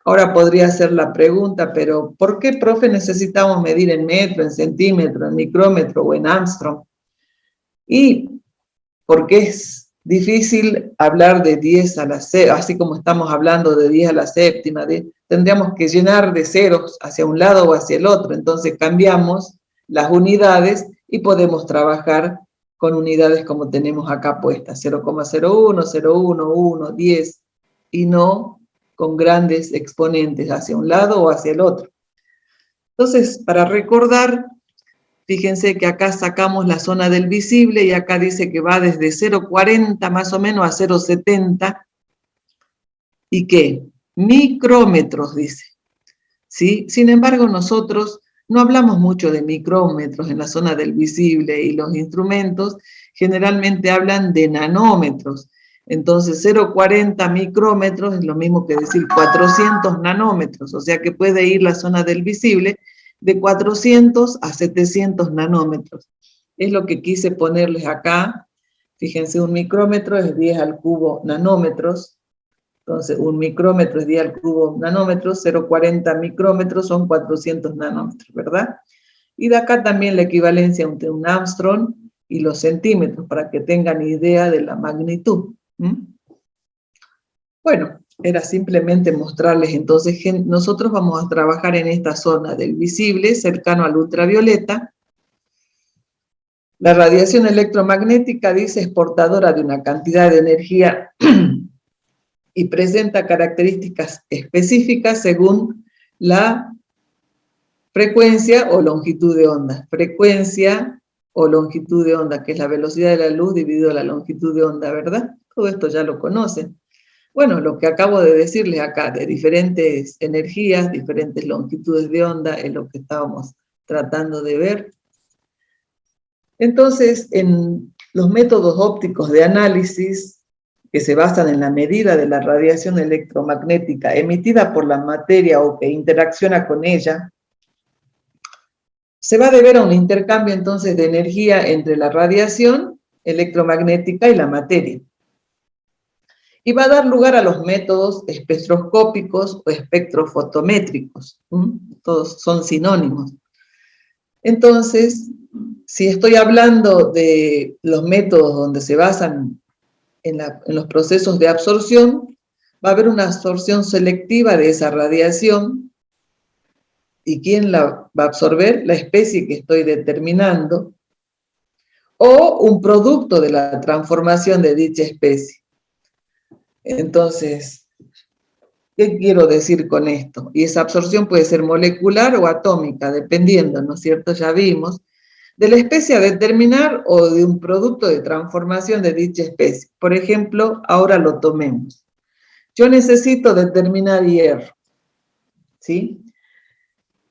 Ahora podría ser la pregunta, pero ¿por qué, profe, necesitamos medir en metro, en centímetro, en micrómetro o en Armstrong? Y porque es difícil hablar de 10 a la séptima, así como estamos hablando de 10 a la séptima, tendríamos que llenar de ceros hacia un lado o hacia el otro, entonces cambiamos las unidades y podemos trabajar con unidades como tenemos acá puestas, 0,01, 0,1, 1, 10, y no con grandes exponentes hacia un lado o hacia el otro. Entonces, para recordar, fíjense que acá sacamos la zona del visible y acá dice que va desde 0,40 más o menos a 0,70. ¿Y qué? Micrómetros, dice. ¿Sí? Sin embargo, nosotros no hablamos mucho de micrómetros en la zona del visible y los instrumentos generalmente hablan de nanómetros. Entonces, 0,40 micrómetros es lo mismo que decir 400 nanómetros, o sea que puede ir la zona del visible de 400 a 700 nanómetros. Es lo que quise ponerles acá. Fíjense, un micrómetro es 10 al cubo nanómetros. Entonces, un micrómetro es 10 al cubo nanómetros, 0,40 micrómetros son 400 nanómetros, ¿verdad? Y de acá también la equivalencia entre un Armstrong y los centímetros, para que tengan idea de la magnitud. Bueno, era simplemente mostrarles entonces que nosotros vamos a trabajar en esta zona del visible, cercano al ultravioleta. La radiación electromagnética, dice, es portadora de una cantidad de energía y presenta características específicas según la frecuencia o longitud de onda. Frecuencia o longitud de onda, que es la velocidad de la luz dividido la longitud de onda, ¿verdad? Todo esto ya lo conocen. Bueno, lo que acabo de decirles acá, de diferentes energías, diferentes longitudes de onda, es lo que estábamos tratando de ver. Entonces, en los métodos ópticos de análisis, que se basan en la medida de la radiación electromagnética emitida por la materia o que interacciona con ella, se va a deber a un intercambio entonces de energía entre la radiación electromagnética y la materia. Y va a dar lugar a los métodos espectroscópicos o espectrofotométricos. Todos son sinónimos. Entonces, si estoy hablando de los métodos donde se basan en los procesos de absorción, va a haber una absorción selectiva de esa radiación. ¿Y quién la va a absorber? La especie que estoy determinando, o un producto de la transformación de dicha especie. Entonces, ¿qué quiero decir con esto? Y esa absorción puede ser molecular o atómica, dependiendo, ¿no es cierto? Ya vimos, de la especie a determinar o de un producto de transformación de dicha especie. Por ejemplo, ahora lo tomemos. Yo necesito determinar hierro, ¿sí?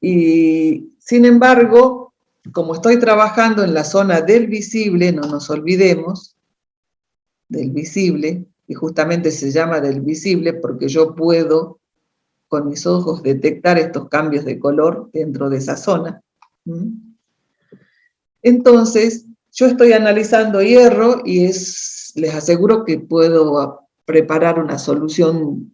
Y sin embargo, como estoy trabajando en la zona del visible, no nos olvidemos del visible, y justamente se llama del visible porque yo puedo con mis ojos detectar estos cambios de color dentro de esa zona. Entonces, yo estoy analizando hierro y les aseguro que puedo preparar una solución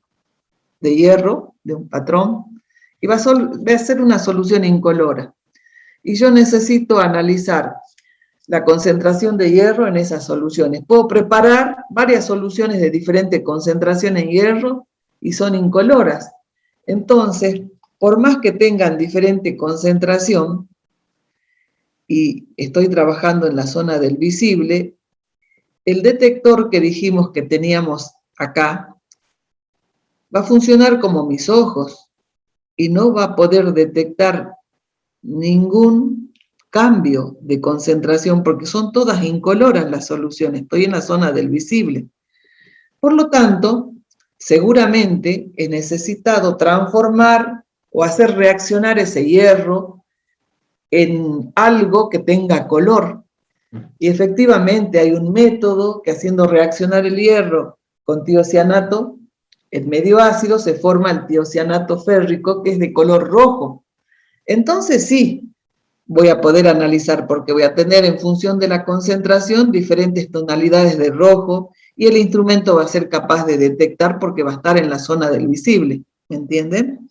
de hierro, de un patrón, y va a ser una solución incolora. Y yo necesito analizar la concentración de hierro en esas soluciones. Puedo preparar varias soluciones de diferente concentración en hierro y son incoloras. Entonces, por más que tengan diferente concentración, y estoy trabajando en la zona del visible, el detector que dijimos que teníamos acá va a funcionar como mis ojos y no va a poder detectar ningún cambio de concentración porque son todas incoloras las soluciones, estoy en la zona del visible. Por lo tanto, seguramente he necesitado transformar o hacer reaccionar ese hierro en algo que tenga color. Y efectivamente hay un método que haciendo reaccionar el hierro con tiocianato, en medio ácido se forma el tiocianato férrico que es de color rojo. Entonces sí, voy a poder analizar porque voy a tener en función de la concentración diferentes tonalidades de rojo y el instrumento va a ser capaz de detectar porque va a estar en la zona del visible, ¿me entienden?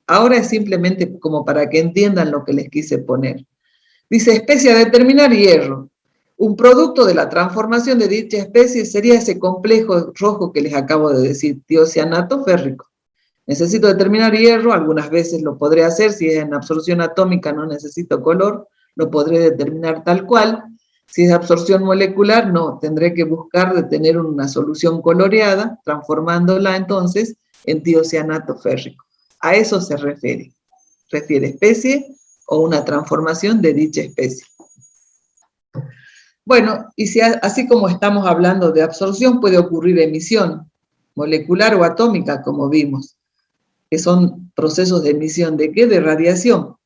Ahora es simplemente como para que entiendan lo que les quise poner. Dice, especie a determinar hierro. Un producto de la transformación de dicha especie sería ese complejo rojo que les acabo de decir, tiocianato férrico. Necesito determinar hierro, algunas veces lo podré hacer, si es en absorción atómica no necesito color, lo podré determinar tal cual. Si es absorción molecular, no, tendré que buscar de tener una solución coloreada, transformándola entonces en tiocianato férrico. A eso se refiere especie o una transformación de dicha especie. Bueno, y si así como estamos hablando de absorción, puede ocurrir emisión molecular o atómica, como vimos, que son procesos de emisión ¿de qué? De radiación.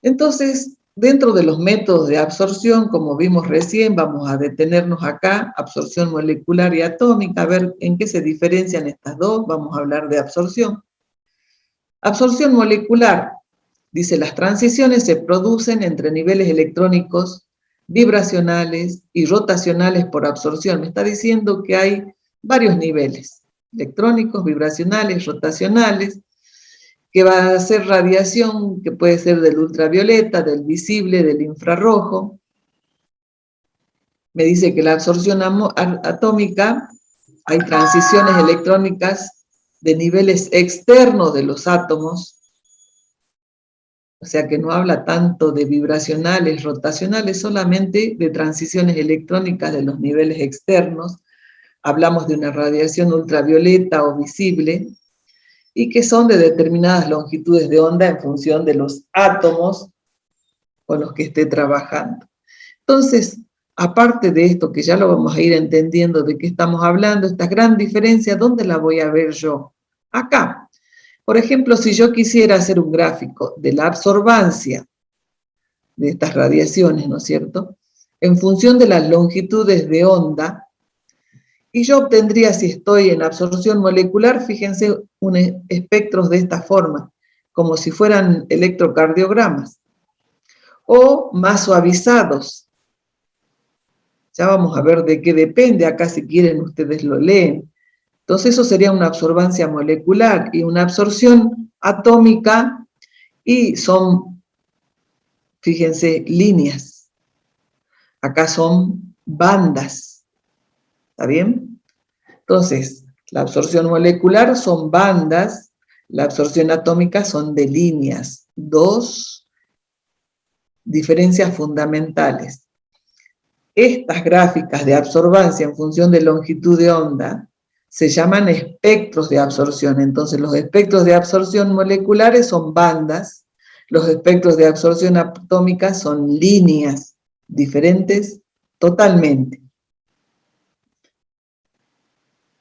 Entonces, dentro de los métodos de absorción, como vimos recién, vamos a detenernos acá, absorción molecular y atómica, a ver en qué se diferencian estas dos, vamos a hablar de absorción. Absorción molecular, dice, las transiciones se producen entre niveles electrónicos, vibracionales y rotacionales por absorción. Me está diciendo que hay varios niveles, electrónicos, vibracionales, rotacionales, que va a ser radiación, que puede ser del ultravioleta, del visible, del infrarrojo. Me dice que la absorción atómica, hay transiciones electrónicas de niveles externos de los átomos, o sea que no habla tanto de vibracionales, rotacionales, solamente de transiciones electrónicas de los niveles externos. Hablamos de una radiación ultravioleta o visible, y que son de determinadas longitudes de onda en función de los átomos con los que esté trabajando. Entonces, aparte de esto, que ya lo vamos a ir entendiendo de qué estamos hablando, esta gran diferencia, ¿dónde la voy a ver yo? Acá. Por ejemplo, si yo quisiera hacer un gráfico de la absorbancia de estas radiaciones, ¿no es cierto?, en función de las longitudes de onda, y yo obtendría, si estoy en absorción molecular, fíjense, espectros de esta forma, como si fueran electrocardiogramas, o más suavizados. Ya vamos a ver de qué depende, acá si quieren ustedes lo leen. Entonces eso sería una absorbancia molecular y una absorción atómica, y son, fíjense, líneas. Acá son bandas, ¿está bien? Entonces, la absorción molecular son bandas, la absorción atómica son de líneas. Dos diferencias fundamentales. Estas gráficas de absorbancia en función de longitud de onda se llaman espectros de absorción. Entonces, los espectros de absorción moleculares son bandas, los espectros de absorción atómica son líneas diferentes totalmente.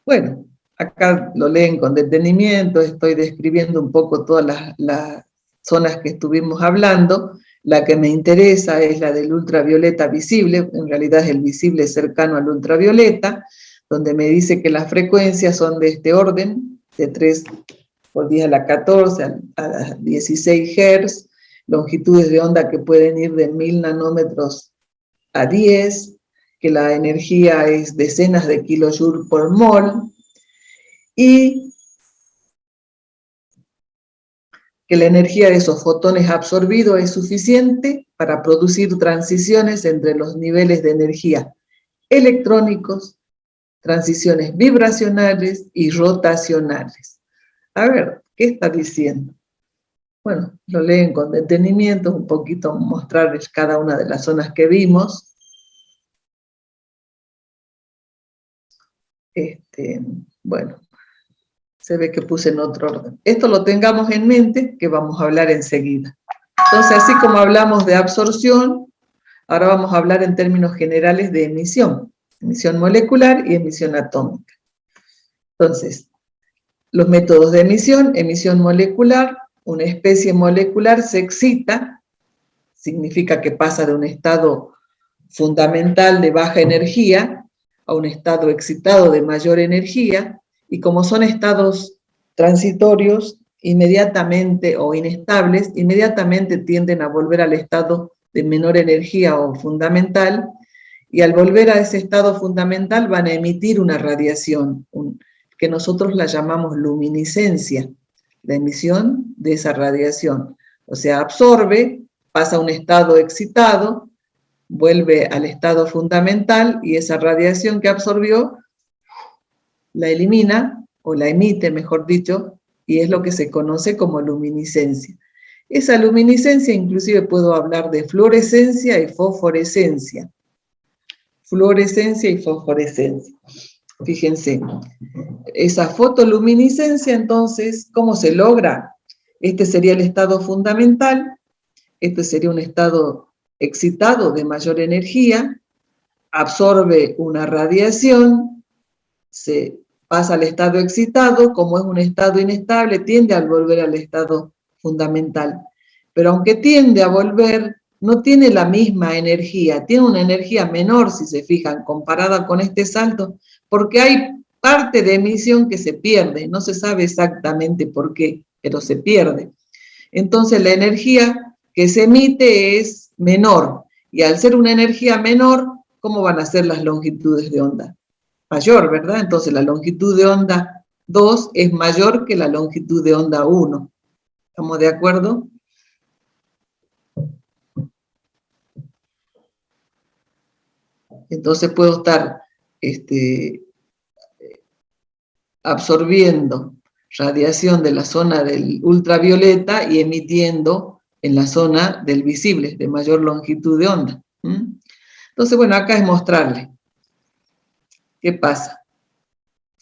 Bueno, acá lo leen con detenimiento, estoy describiendo un poco todas las zonas que estuvimos hablando. La que me interesa es la del ultravioleta visible, en realidad es el visible cercano al ultravioleta, donde me dice que las frecuencias son de este orden, de 3 por 10 a la 14 a 16 Hz, longitudes de onda que pueden ir de 1000 nanómetros a 10, que la energía es decenas de kilojoules por mol, y que la energía de esos fotones absorbidos es suficiente para producir transiciones entre los niveles de energía electrónicos, transiciones vibracionales y rotacionales. A ver, ¿qué está diciendo? Bueno, lo leen con detenimiento, un poquito mostrarles cada una de las zonas que vimos. Bueno, se ve que puse en otro orden. Esto lo tengamos en mente, que vamos a hablar enseguida. Entonces, así como hablamos de absorción, ahora vamos a hablar en términos generales de emisión molecular y emisión atómica. Entonces, los métodos de emisión molecular, una especie molecular se excita, significa que pasa de un estado fundamental de baja energía a un estado excitado de mayor energía, y como son estados transitorios, inmediatamente o inestables, inmediatamente tienden a volver al estado de menor energía o fundamental, y al volver a ese estado fundamental van a emitir una radiación, que nosotros la llamamos luminiscencia, la emisión de esa radiación. O sea, absorbe, pasa a un estado excitado, vuelve al estado fundamental y esa radiación que absorbió la elimina, o la emite, mejor dicho, y es lo que se conoce como luminiscencia. Esa luminiscencia inclusive puedo hablar de fluorescencia y fosforescencia. Fluorescencia y fosforescencia. Fíjense, esa fotoluminiscencia, entonces, ¿cómo se logra? Este sería el estado fundamental, este sería un estado excitado de mayor energía, absorbe una radiación, se pasa al estado excitado, como es un estado inestable, tiende a volver al estado fundamental. Pero aunque tiende a volver, no tiene la misma energía, tiene una energía menor, si se fijan, comparada con este salto, porque hay parte de emisión que se pierde, no se sabe exactamente por qué, pero se pierde. Entonces la energía que se emite es menor, y al ser una energía menor, ¿cómo van a ser las longitudes de onda? Mayor, ¿verdad? Entonces la longitud de onda 2 es mayor que la longitud de onda 1. ¿Estamos de acuerdo? Entonces puedo estar absorbiendo radiación de la zona del ultravioleta y emitiendo en la zona del visible, de mayor longitud de onda. Entonces, bueno, acá es mostrarle. ¿Qué pasa?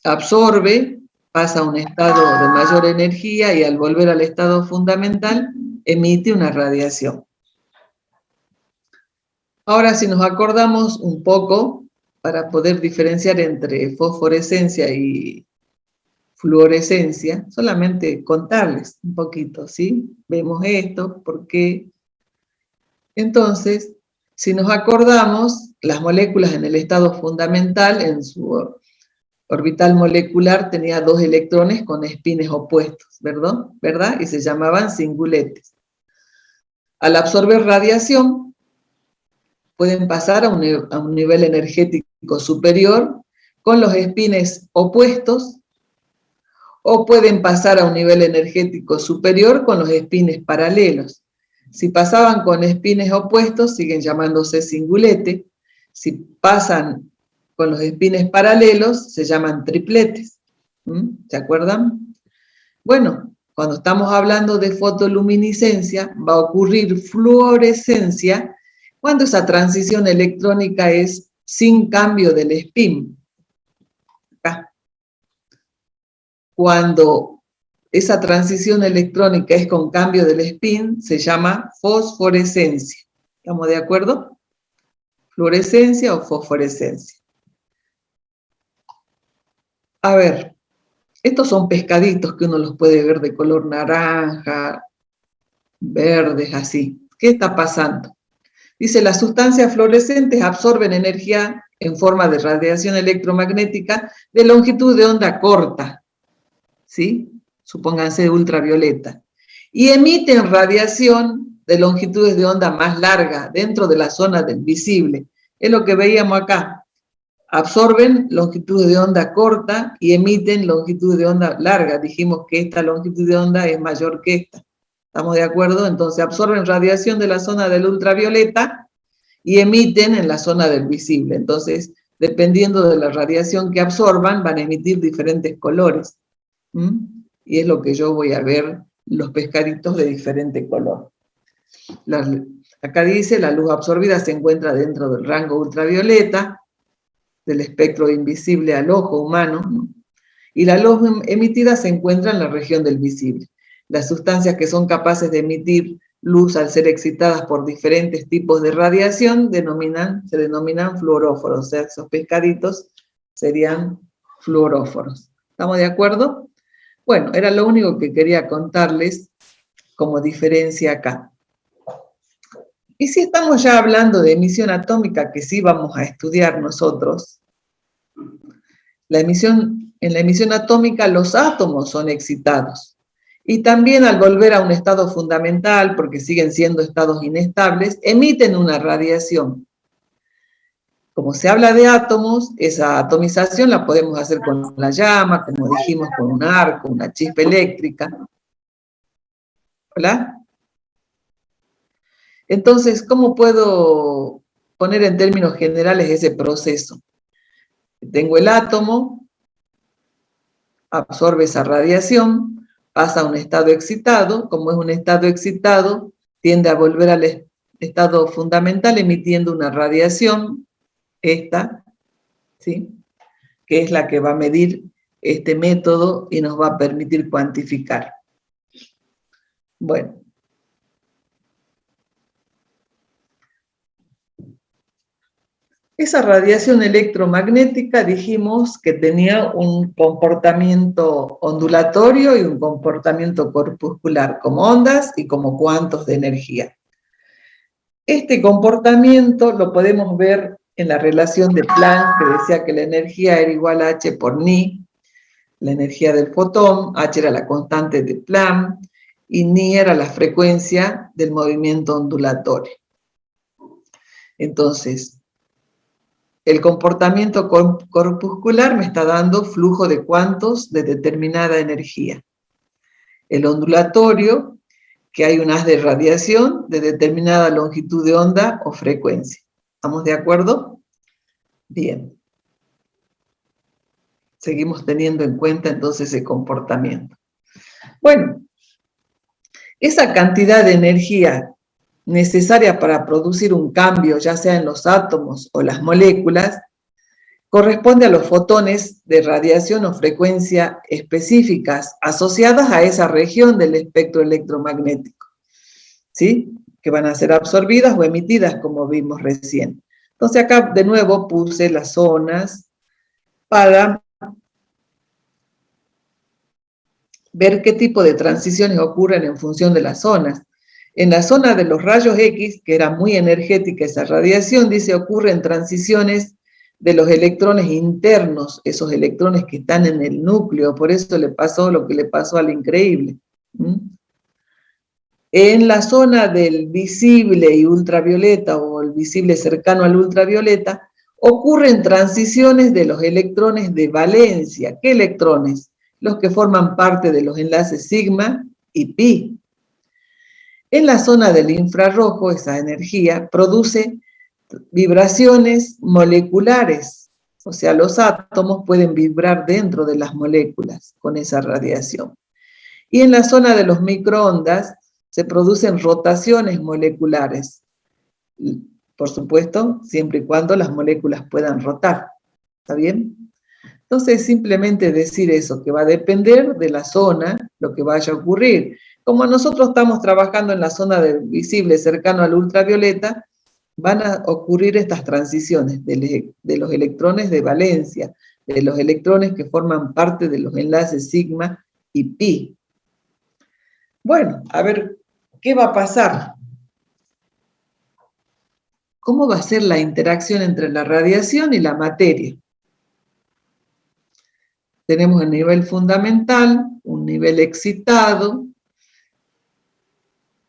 Absorbe, pasa a un estado de mayor energía y al volver al estado fundamental emite una radiación. Ahora, si nos acordamos un poco, para poder diferenciar entre fosforescencia y fluorescencia, solamente contarles un poquito, ¿sí? Vemos esto, ¿por qué? Entonces, si nos acordamos, las moléculas en el estado fundamental, en su orbital molecular, tenía 2 electrones con espines opuestos, ¿verdad? Y se llamaban singuletes. Al absorber radiación, pueden pasar a un nivel energético superior con los espines opuestos, o pueden pasar a un nivel energético superior con los espines paralelos. Si pasaban con espines opuestos, siguen llamándose singulete. Si pasan con los espines paralelos, se llaman tripletes. ¿Se acuerdan? Bueno, cuando estamos hablando de fotoluminiscencia, va a ocurrir fluorescencia cuando esa transición electrónica es sin cambio del spin. Acá. Cuando esa transición electrónica es con cambio del spin, se llama fosforescencia. ¿Estamos de acuerdo? Fluorescencia o fosforescencia. A ver, estos son pescaditos que uno los puede ver de color naranja, verdes, así. ¿Qué está pasando? Dice, las sustancias fluorescentes absorben energía en forma de radiación electromagnética de longitud de onda corta, ¿sí? Supónganse ultravioleta, y emiten radiación de longitudes de onda más larga dentro de la zona del visible. Es lo que veíamos acá. Absorben longitudes de onda corta y emiten longitudes de onda larga. Dijimos que esta longitud de onda es mayor que esta. ¿Estamos de acuerdo? Entonces absorben radiación de la zona del ultravioleta y emiten en la zona del visible. Entonces, dependiendo de la radiación que absorban, van a emitir diferentes colores. Y es lo que yo voy a ver, los pescaditos de diferente color. Acá dice, la luz absorbida se encuentra dentro del rango ultravioleta, del espectro invisible al ojo humano, ¿no? Y la luz emitida se encuentra en la región del visible. Las sustancias que son capaces de emitir luz al ser excitadas por diferentes tipos de radiación se denominan fluoróforos, o sea, esos pescaditos serían fluoróforos. ¿Estamos de acuerdo? Bueno, era lo único que quería contarles como diferencia acá. Y si estamos ya hablando de emisión atómica, que sí vamos a estudiar nosotros, en la emisión atómica los átomos son excitados. Y también al volver a un estado fundamental, porque siguen siendo estados inestables, emiten una radiación. Como se habla de átomos, esa atomización la podemos hacer con la llama, como dijimos, con un arco, una chispa eléctrica. ¿Hola? Entonces, ¿cómo puedo poner en términos generales ese proceso? Tengo el átomo, absorbe esa radiación, pasa a un estado excitado. Como es un estado excitado, tiende a volver al estado fundamental emitiendo una radiación, esta, ¿sí?, que es la que va a medir este método y nos va a permitir cuantificar. Bueno. Esa radiación electromagnética dijimos que tenía un comportamiento ondulatorio y un comportamiento corpuscular, como ondas y como cuantos de energía. Este comportamiento lo podemos ver en la relación de Planck, que decía que la energía era igual a H por Ni, la energía del fotón, H era la constante de Planck, y Ni era la frecuencia del movimiento ondulatorio. Entonces, el comportamiento corpuscular me está dando flujo de cuantos de determinada energía. El ondulatorio, que hay un haz de radiación de determinada longitud de onda o frecuencia. ¿Estamos de acuerdo? Bien. Seguimos teniendo en cuenta entonces ese comportamiento. Bueno, esa cantidad de energía necesaria para producir un cambio, ya sea en los átomos o las moléculas, corresponde a los fotones de radiación o frecuencia específicas asociadas a esa región del espectro electromagnético, ¿sí?, que van a ser absorbidas o emitidas, como vimos recién. Entonces acá de nuevo puse las zonas para ver qué tipo de transiciones ocurren en función de las zonas. En la zona de los rayos X, que era muy energética esa radiación, dice, ocurren transiciones de los electrones internos, esos electrones que están en el núcleo, por eso le pasó lo que le pasó al increíble. En la zona del visible y ultravioleta, o el visible cercano al ultravioleta, ocurren transiciones de los electrones de valencia. ¿Qué electrones? Los que forman parte de los enlaces sigma y pi. En la zona del infrarrojo, esa energía produce vibraciones moleculares, o sea, los átomos pueden vibrar dentro de las moléculas con esa radiación. Y en la zona de los microondas se producen rotaciones moleculares, por supuesto, siempre y cuando las moléculas puedan rotar. ¿Está bien? Entonces, simplemente decir eso, que va a depender de la zona lo que vaya a ocurrir. Como nosotros estamos trabajando en la zona del visible cercano al ultravioleta, van a ocurrir estas transiciones de los electrones de valencia, de los electrones que forman parte de los enlaces sigma y pi. Bueno, a ver, ¿qué va a pasar? ¿Cómo va a ser la interacción entre la radiación y la materia? Tenemos el nivel fundamental, un nivel excitado.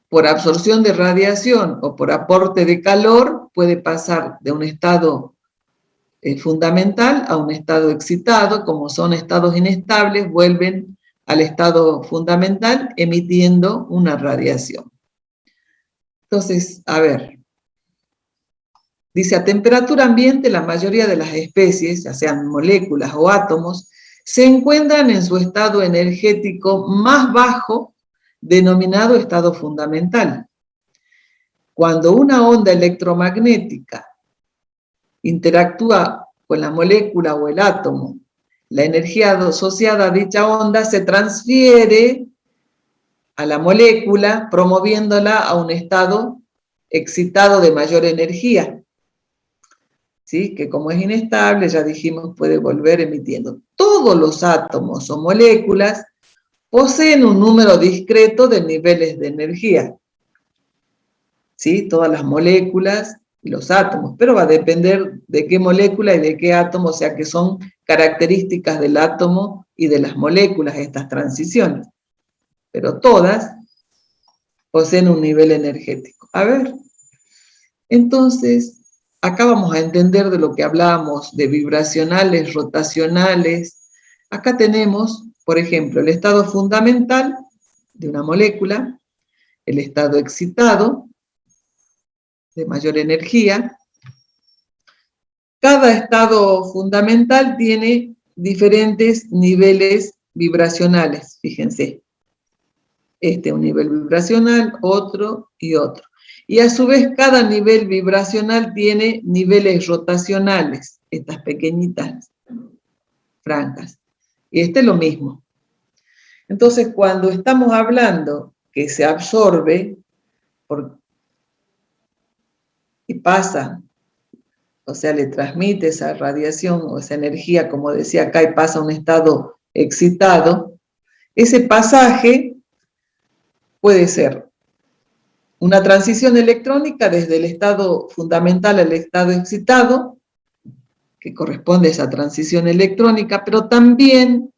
Por absorción de radiación o por aporte de calor, puede pasar de un estado fundamental a un estado excitado. Como son estados inestables, vuelven al estado fundamental emitiendo una radiación. Entonces, a ver, dice, a temperatura ambiente la mayoría de las especies, ya sean moléculas o átomos, se encuentran en su estado energético más bajo, denominado estado fundamental. Cuando una onda electromagnética interactúa con la molécula o el átomo, la energía asociada a dicha onda se transfiere a la molécula, promoviéndola a un estado excitado de mayor energía, ¿sí? Que como es inestable, ya dijimos, puede volver emitiendo. Todos los átomos o moléculas poseen un número discreto de niveles de energía, ¿sí? Todas las moléculas y los átomos, pero va a depender de qué molécula y de qué átomo, o sea que son características del átomo y de las moléculas estas transiciones, pero todas poseen un nivel energético. A ver, entonces, acá vamos a entender de lo que hablábamos, de vibracionales, rotacionales. Acá tenemos, por ejemplo, el estado fundamental de una molécula, el estado excitado, de mayor energía. Cada estado fundamental tiene diferentes niveles vibracionales, fíjense. Este un nivel vibracional, otro y otro. Y a su vez cada nivel vibracional tiene niveles rotacionales, estas pequeñitas franjas. Y este es lo mismo. Entonces cuando estamos hablando que se absorbe y pasa, o sea, le transmite esa radiación o esa energía, como decía acá, y pasa a un estado excitado, ese pasaje puede ser una transición electrónica desde el estado fundamental al estado excitado, que corresponde a esa transición electrónica, pero también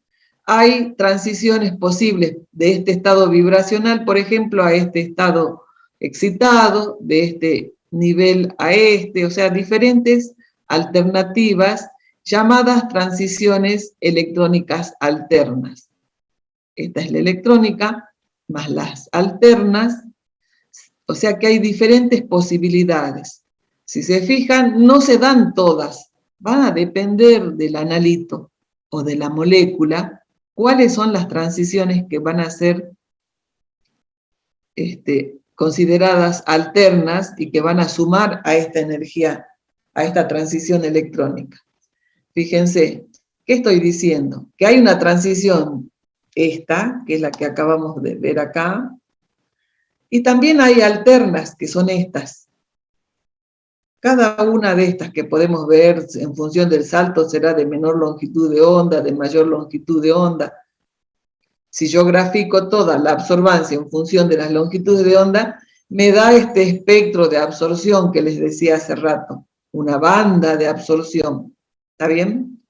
hay transiciones posibles de este estado vibracional, por ejemplo, a este estado excitado, de este nivel a este, o sea, diferentes alternativas llamadas transiciones electrónicas alternas. Esta es la electrónica, más las alternas, o sea que hay diferentes posibilidades. Si se fijan, no se dan todas, van a depender del analito o de la molécula, cuáles son las transiciones que van a ser consideradas alternas y que van a sumar a esta energía, a esta transición electrónica. Fíjense, ¿qué estoy diciendo? Que hay una transición, esta, que es la que acabamos de ver acá, y también hay alternas, que son estas. Cada una de estas que podemos ver en función del salto será de menor longitud de onda, de mayor longitud de onda. Si yo grafico toda la absorbancia en función de las longitudes de onda, me da este espectro de absorción que les decía hace rato, una banda de absorción. ¿Está bien?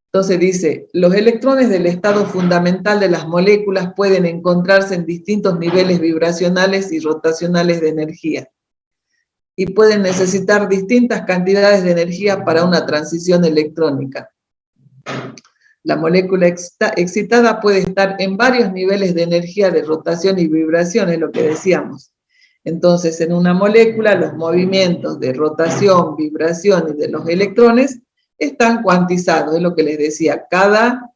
Entonces dice, los electrones del estado fundamental de las moléculas pueden encontrarse en distintos niveles vibracionales y rotacionales de energía y pueden necesitar distintas cantidades de energía para una transición electrónica. La molécula excitada puede estar en varios niveles de energía de rotación y vibración, es lo que decíamos. Entonces, en una molécula, los movimientos de rotación, vibración y de los electrones están cuantizados, es lo que les decía. Cada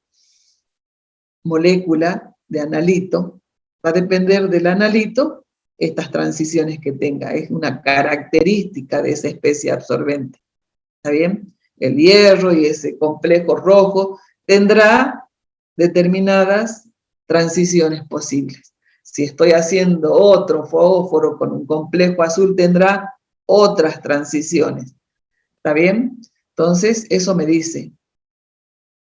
molécula de analito va a depender del analito estas transiciones que tenga. Es una característica de esa especie absorbente. ¿Está bien? El hierro y ese complejo rojo tendrá determinadas transiciones posibles. Si estoy haciendo otro fósforo con un complejo azul, tendrá otras transiciones. ¿Está bien? Entonces, eso me dice,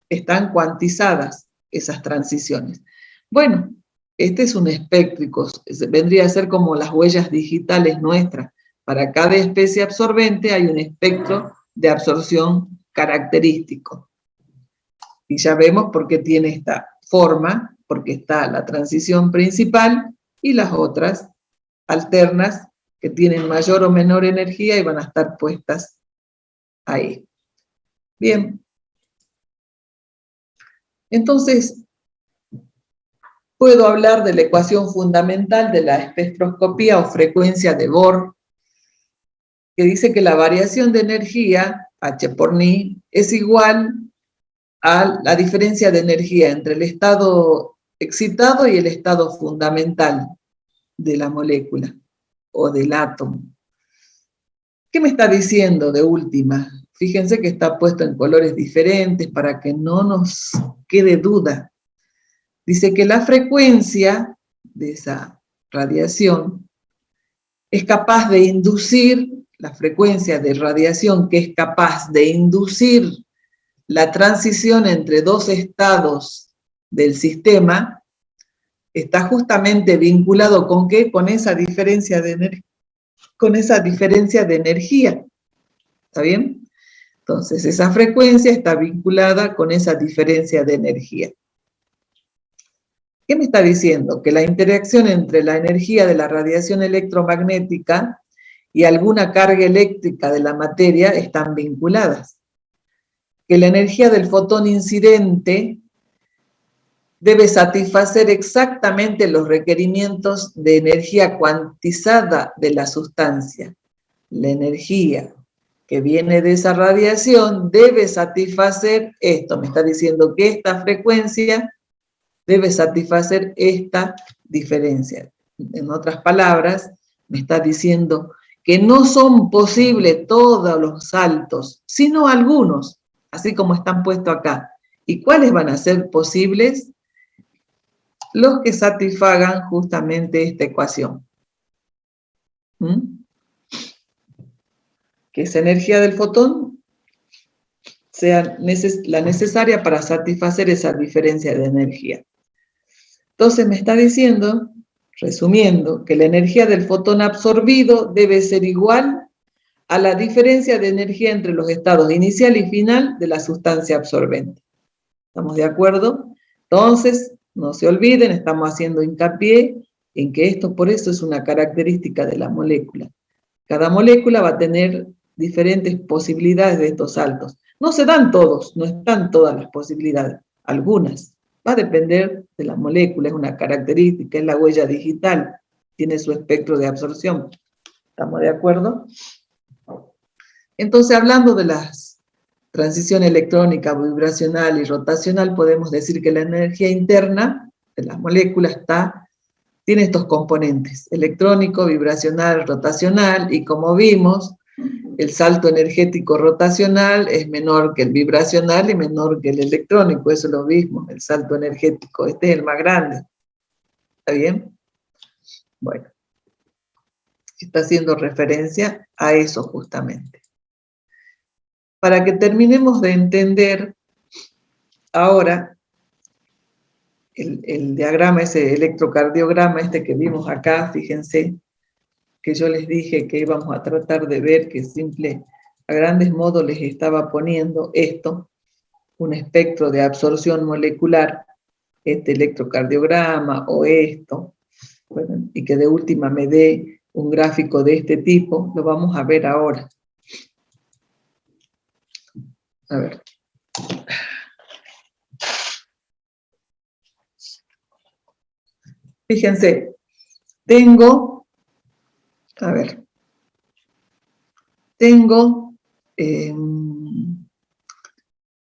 están cuantizadas esas transiciones. Bueno, este es un espectro, vendría a ser como las huellas digitales nuestras. Para cada especie absorbente hay un espectro de absorción característico. Y ya vemos por qué tiene esta forma, porque está la transición principal y las otras alternas que tienen mayor o menor energía y van a estar puestas ahí. Bien. Entonces, Puedo hablar de la ecuación fundamental de la espectroscopía o frecuencia de Bohr, que dice que la variación de energía, H por Ni, es igual a la diferencia de energía entre el estado excitado y el estado fundamental de la molécula o del átomo. ¿Qué me está diciendo de última? Fíjense que está puesto en colores diferentes para que no nos quede duda. Dice que la frecuencia de esa radiación es capaz de inducir, la frecuencia de radiación que es capaz de inducir la transición entre dos estados del sistema, está justamente vinculado ¿con qué? Con esa diferencia de energía. ¿Está bien? Entonces, esa frecuencia está vinculada con esa diferencia de energía. ¿Qué me está diciendo? Que la interacción entre la energía de la radiación electromagnética y alguna carga eléctrica de la materia están vinculadas. Que la energía del fotón incidente debe satisfacer exactamente los requerimientos de energía cuantizada de la sustancia. La energía que viene de esa radiación debe satisfacer esto. Me está diciendo que esta frecuencia debe satisfacer esta diferencia. En otras palabras, me está diciendo que no son posibles todos los saltos, sino algunos, así como están puestos acá. ¿Y cuáles van a ser posibles? Los que satisfagan justamente esta ecuación. Que esa energía del fotón sea la necesaria para satisfacer esa diferencia de energía. Entonces me está diciendo, resumiendo, que la energía del fotón absorbido debe ser igual a la diferencia de energía entre los estados inicial y final de la sustancia absorbente. ¿Estamos de acuerdo? Entonces, no se olviden, estamos haciendo hincapié en que esto por eso es una característica de la molécula. Cada molécula va a tener diferentes posibilidades de estos saltos. No se dan todos, no están todas las posibilidades, algunas. Va a depender de la molécula, es una característica, es la huella digital, tiene su espectro de absorción. ¿Estamos de acuerdo? Entonces, hablando de las transiciones electrónica, vibracional y rotacional, podemos decir que la energía interna de las moléculas tiene estos componentes, electrónico, vibracional, rotacional, y como vimos, el salto energético rotacional es menor que el vibracional y menor que el electrónico, eso lo vimos, el salto energético, este es el más grande. ¿Está bien? Bueno, está haciendo referencia a eso justamente. Para que terminemos de entender ahora el diagrama, ese electrocardiograma, este que vimos acá, fíjense, que yo les dije que íbamos a tratar de ver, que simple, a grandes modos les estaba poniendo esto, un espectro de absorción molecular, este electrocardiograma o esto, bueno, y que de última me dé un gráfico de este tipo, lo vamos a ver ahora. A ver. Fíjense, tengo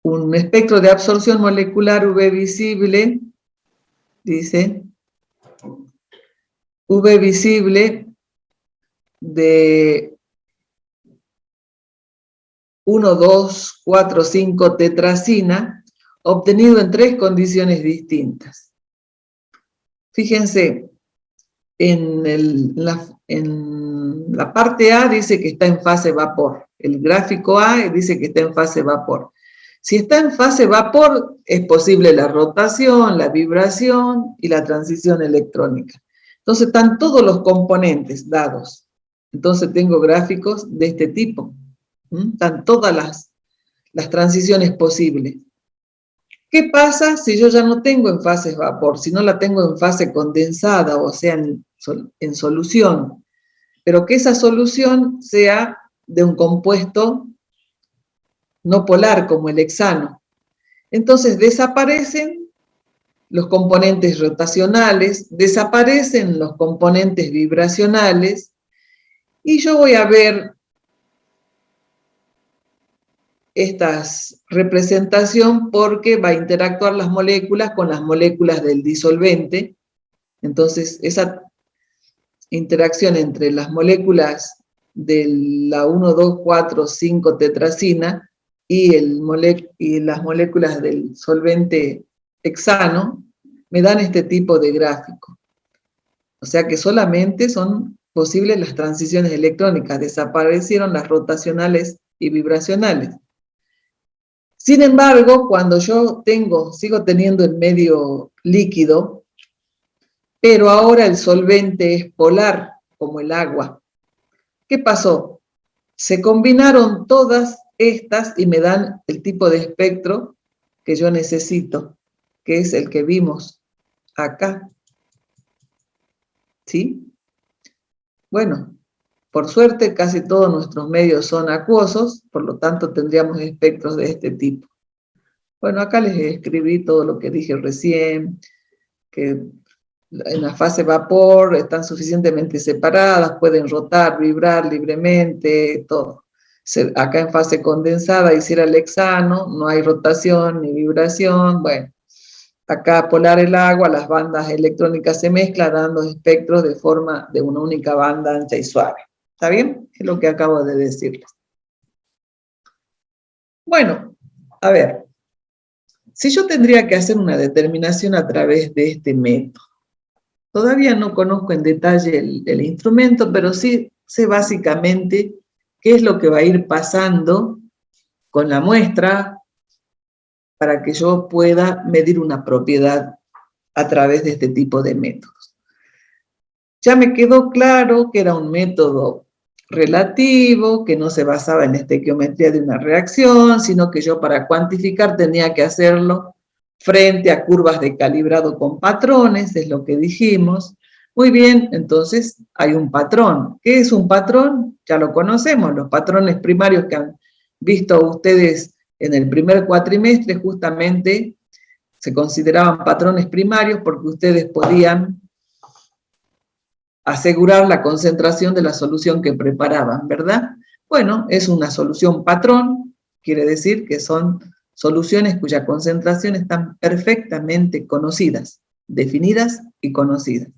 un espectro de absorción molecular UV visible, dice, UV visible de 1, 2, 4, 5 tetracina, obtenido en 3 condiciones distintas. Fíjense, en la parte A dice que está en fase vapor. El gráfico A dice que está en fase vapor. Si está en fase vapor, es posible la rotación, la vibración y la transición electrónica. Entonces están todos los componentes dados. Entonces tengo gráficos de este tipo. Están todas las transiciones posibles. ¿Qué pasa si yo ya no tengo en fase vapor? Si no la tengo en fase condensada, o sea, en solución. Pero que esa solución sea de un compuesto no polar como el hexano. Entonces desaparecen los componentes rotacionales, desaparecen los componentes vibracionales, y yo voy a ver esta representación porque va a interactuar las moléculas con las moléculas del disolvente. Entonces, esa interacción entre las moléculas de la 1, 2, 4, 5 tetracina y las moléculas del solvente hexano me dan este tipo de gráfico. O sea que solamente son posibles las transiciones electrónicas, desaparecieron las rotacionales y vibracionales. Sin embargo, cuando yo sigo teniendo el medio líquido, pero ahora el solvente es polar, como el agua. ¿Qué pasó? Se combinaron todas estas y me dan el tipo de espectro que yo necesito, que es el que vimos acá. ¿Sí? Bueno, por suerte casi todos nuestros medios son acuosos, por lo tanto tendríamos espectros de este tipo. Bueno, acá les escribí todo lo que dije recién, que en la fase vapor están suficientemente separadas, pueden rotar, vibrar libremente, todo. Acá en fase condensada hiciera el hexano, no hay rotación ni vibración, bueno. Acá polar el agua, las bandas electrónicas se mezclan dando espectros de forma de una única banda ancha y suave. ¿Está bien? Es lo que acabo de decirles. Bueno, a ver. Si yo tendría que hacer una determinación a través de este método, todavía no conozco en detalle el instrumento, pero sí sé básicamente qué es lo que va a ir pasando con la muestra para que yo pueda medir una propiedad a través de este tipo de métodos. Ya me quedó claro que era un método relativo, que no se basaba en la estequiometría de una reacción, sino que yo para cuantificar tenía que hacerlo frente a curvas de calibrado con patrones, es lo que dijimos. Muy bien, entonces hay un patrón. ¿Qué es un patrón? Ya lo conocemos, los patrones primarios que han visto ustedes en el primer cuatrimestre justamente se consideraban patrones primarios porque ustedes podían asegurar la concentración de la solución que preparaban, ¿verdad? Bueno, es una solución patrón, quiere decir que son soluciones cuya concentración están perfectamente conocidas, definidas y conocidas.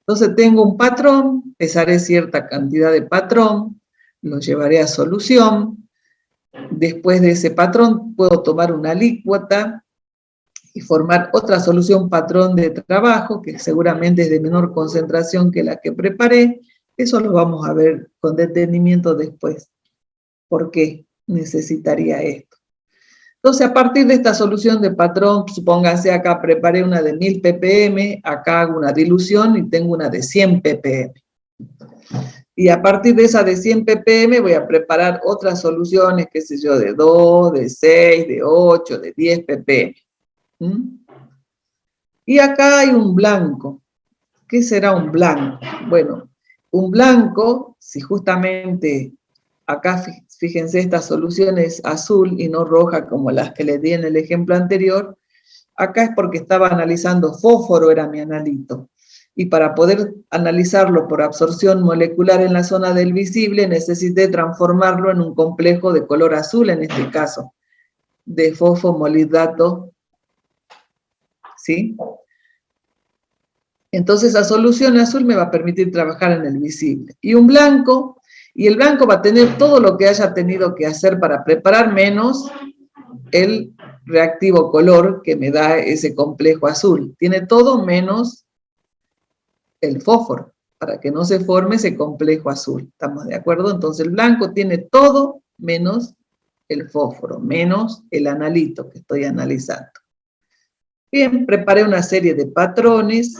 Entonces tengo un patrón, pesaré cierta cantidad de patrón, lo llevaré a solución. Después de ese patrón puedo tomar una alícuota y formar otra solución patrón de trabajo, que seguramente es de menor concentración que la que preparé. Eso lo vamos a ver con detenimiento después. ¿Por qué necesitaría esto? Entonces, a partir de esta solución de patrón, supónganse acá preparé una de 1000 ppm, acá hago una dilución y tengo una de 100 ppm. Y a partir de esa de 100 ppm voy a preparar otras soluciones, qué sé yo, de 2, de 6, de 8, de 10 ppm. Y acá hay un blanco. ¿Qué será un blanco? Bueno, un blanco, si justamente acá, fíjense, esta solución es azul y no roja como las que les di en el ejemplo anterior, acá es porque estaba analizando fósforo, era mi analito. Y para poder analizarlo por absorción molecular en la zona del visible, necesité transformarlo en un complejo de color azul, en este caso, de fosfomolidato, ¿sí? Entonces la solución azul me va a permitir trabajar en el visible. Y un blanco, y el blanco va a tener todo lo que haya tenido que hacer para preparar menos el reactivo color que me da ese complejo azul. Tiene todo menos el fósforo, para que no se forme ese complejo azul. ¿Estamos de acuerdo? Entonces el blanco tiene todo menos el fósforo, menos el analito que estoy analizando. Bien, preparé una serie de patrones.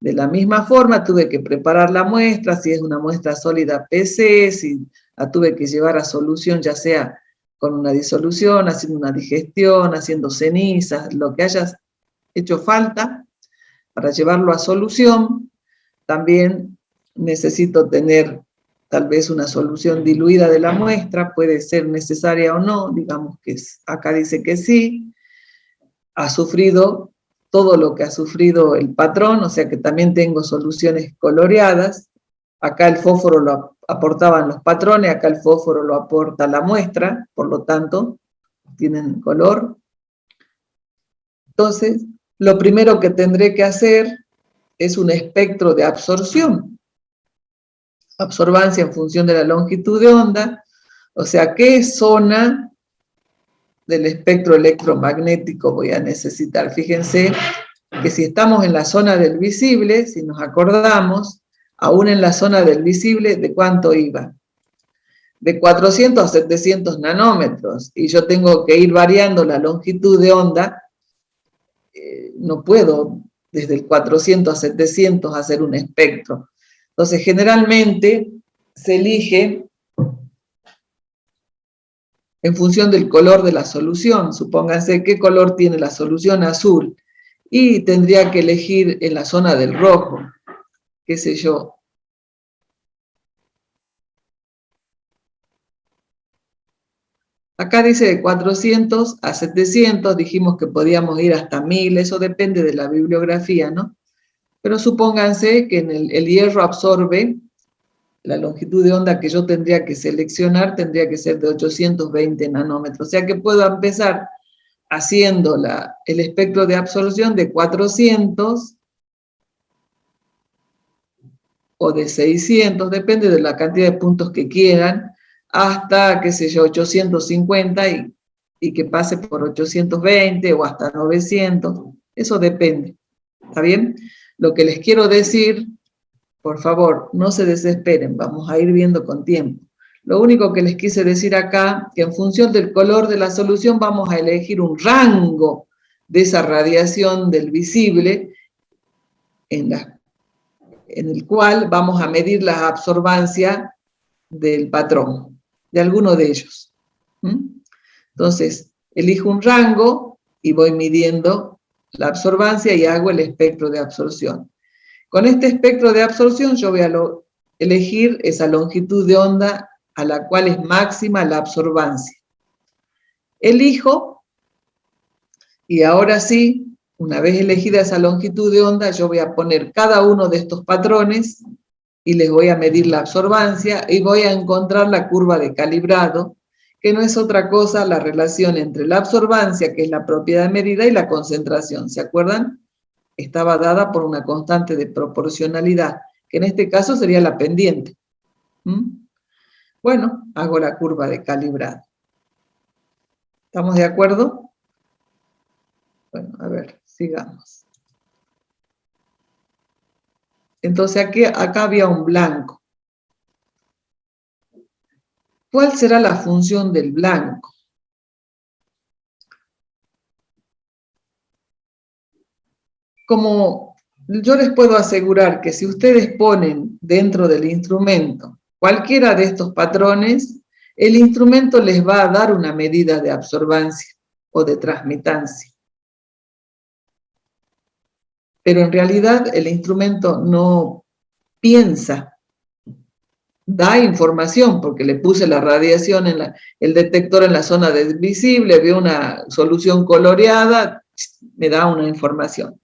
De la misma forma tuve que preparar la muestra, si es una muestra sólida PC, si la tuve que llevar a solución, ya sea con una disolución, haciendo una digestión, haciendo cenizas, lo que haya hecho falta para llevarlo a solución. También necesito tener tal vez una solución diluida de la muestra, puede ser necesaria o no, digamos que acá dice que sí. Ha sufrido todo lo que ha sufrido el patrón, o sea que también tengo soluciones coloreadas. Acá el fósforo lo aportaban los patrones, acá el fósforo lo aporta la muestra, por lo tanto, tienen color. Entonces, lo primero que tendré que hacer es un espectro de absorción. Absorbancia en función de la longitud de onda, o sea, ¿qué zona del espectro electromagnético voy a necesitar? Fíjense que si estamos en la zona del visible, si nos acordamos, aún en la zona del visible, ¿de cuánto iba? De 400 a 700 nanómetros, y yo tengo que ir variando la longitud de onda. No puedo desde el 400 a 700 hacer un espectro. Entonces, generalmente se elige en función del color de la solución. Supónganse qué color tiene la solución azul, y tendría que elegir en la zona del rojo, qué sé yo. Acá dice de 400 a 700, dijimos que podíamos ir hasta 1000, eso depende de la bibliografía, ¿no? Pero supónganse que el hierro absorbe, la longitud de onda que yo tendría que seleccionar tendría que ser de 820 nanómetros, o sea que puedo empezar haciendo el espectro de absorción de 400 o de 600, depende de la cantidad de puntos que quieran, hasta, qué sé yo, 850 y que pase por 820 o hasta 900, eso depende, ¿está bien? Lo que les quiero decir, por favor, no se desesperen, vamos a ir viendo con tiempo. Lo único que les quise decir acá, que en función del color de la solución vamos a elegir un rango de esa radiación del visible en el cual vamos a medir la absorbancia del patrón, de alguno de ellos. Entonces, elijo un rango y voy midiendo la absorbancia y hago el espectro de absorción. Con este espectro de absorción yo voy a elegir esa longitud de onda a la cual es máxima la absorbancia. Elijo, y ahora sí, una vez elegida esa longitud de onda, yo voy a poner cada uno de estos patrones y les voy a medir la absorbancia y voy a encontrar la curva de calibrado, que no es otra cosa la relación entre la absorbancia, que es la propiedad medida, y la concentración. ¿Se acuerdan? Estaba dada por una constante de proporcionalidad, que en este caso sería la pendiente. Bueno, hago la curva de calibrado. ¿Estamos de acuerdo? Bueno, a ver, sigamos. Entonces acá había un blanco. ¿Cuál será la función del blanco? Como yo les puedo asegurar que si ustedes ponen dentro del instrumento cualquiera de estos patrones, el instrumento les va a dar una medida de absorbancia o de transmitancia. Pero en realidad el instrumento no piensa, da información, porque le puse la radiación el detector en la zona visible, veo una solución coloreada, me da una información.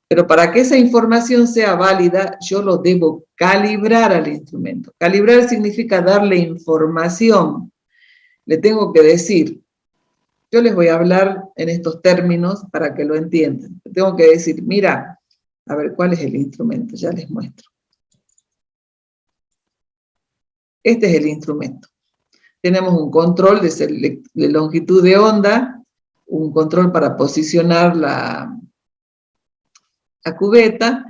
Pero para que esa información sea válida, yo lo debo calibrar al instrumento. Calibrar significa darle información. Le tengo que decir, yo les voy a hablar en estos términos para que lo entiendan. Le tengo que decir, mira, a ver, ¿cuál es el instrumento? Ya les muestro. Este es el instrumento. Tenemos un control de longitud de onda, un control para posicionar la cubeta,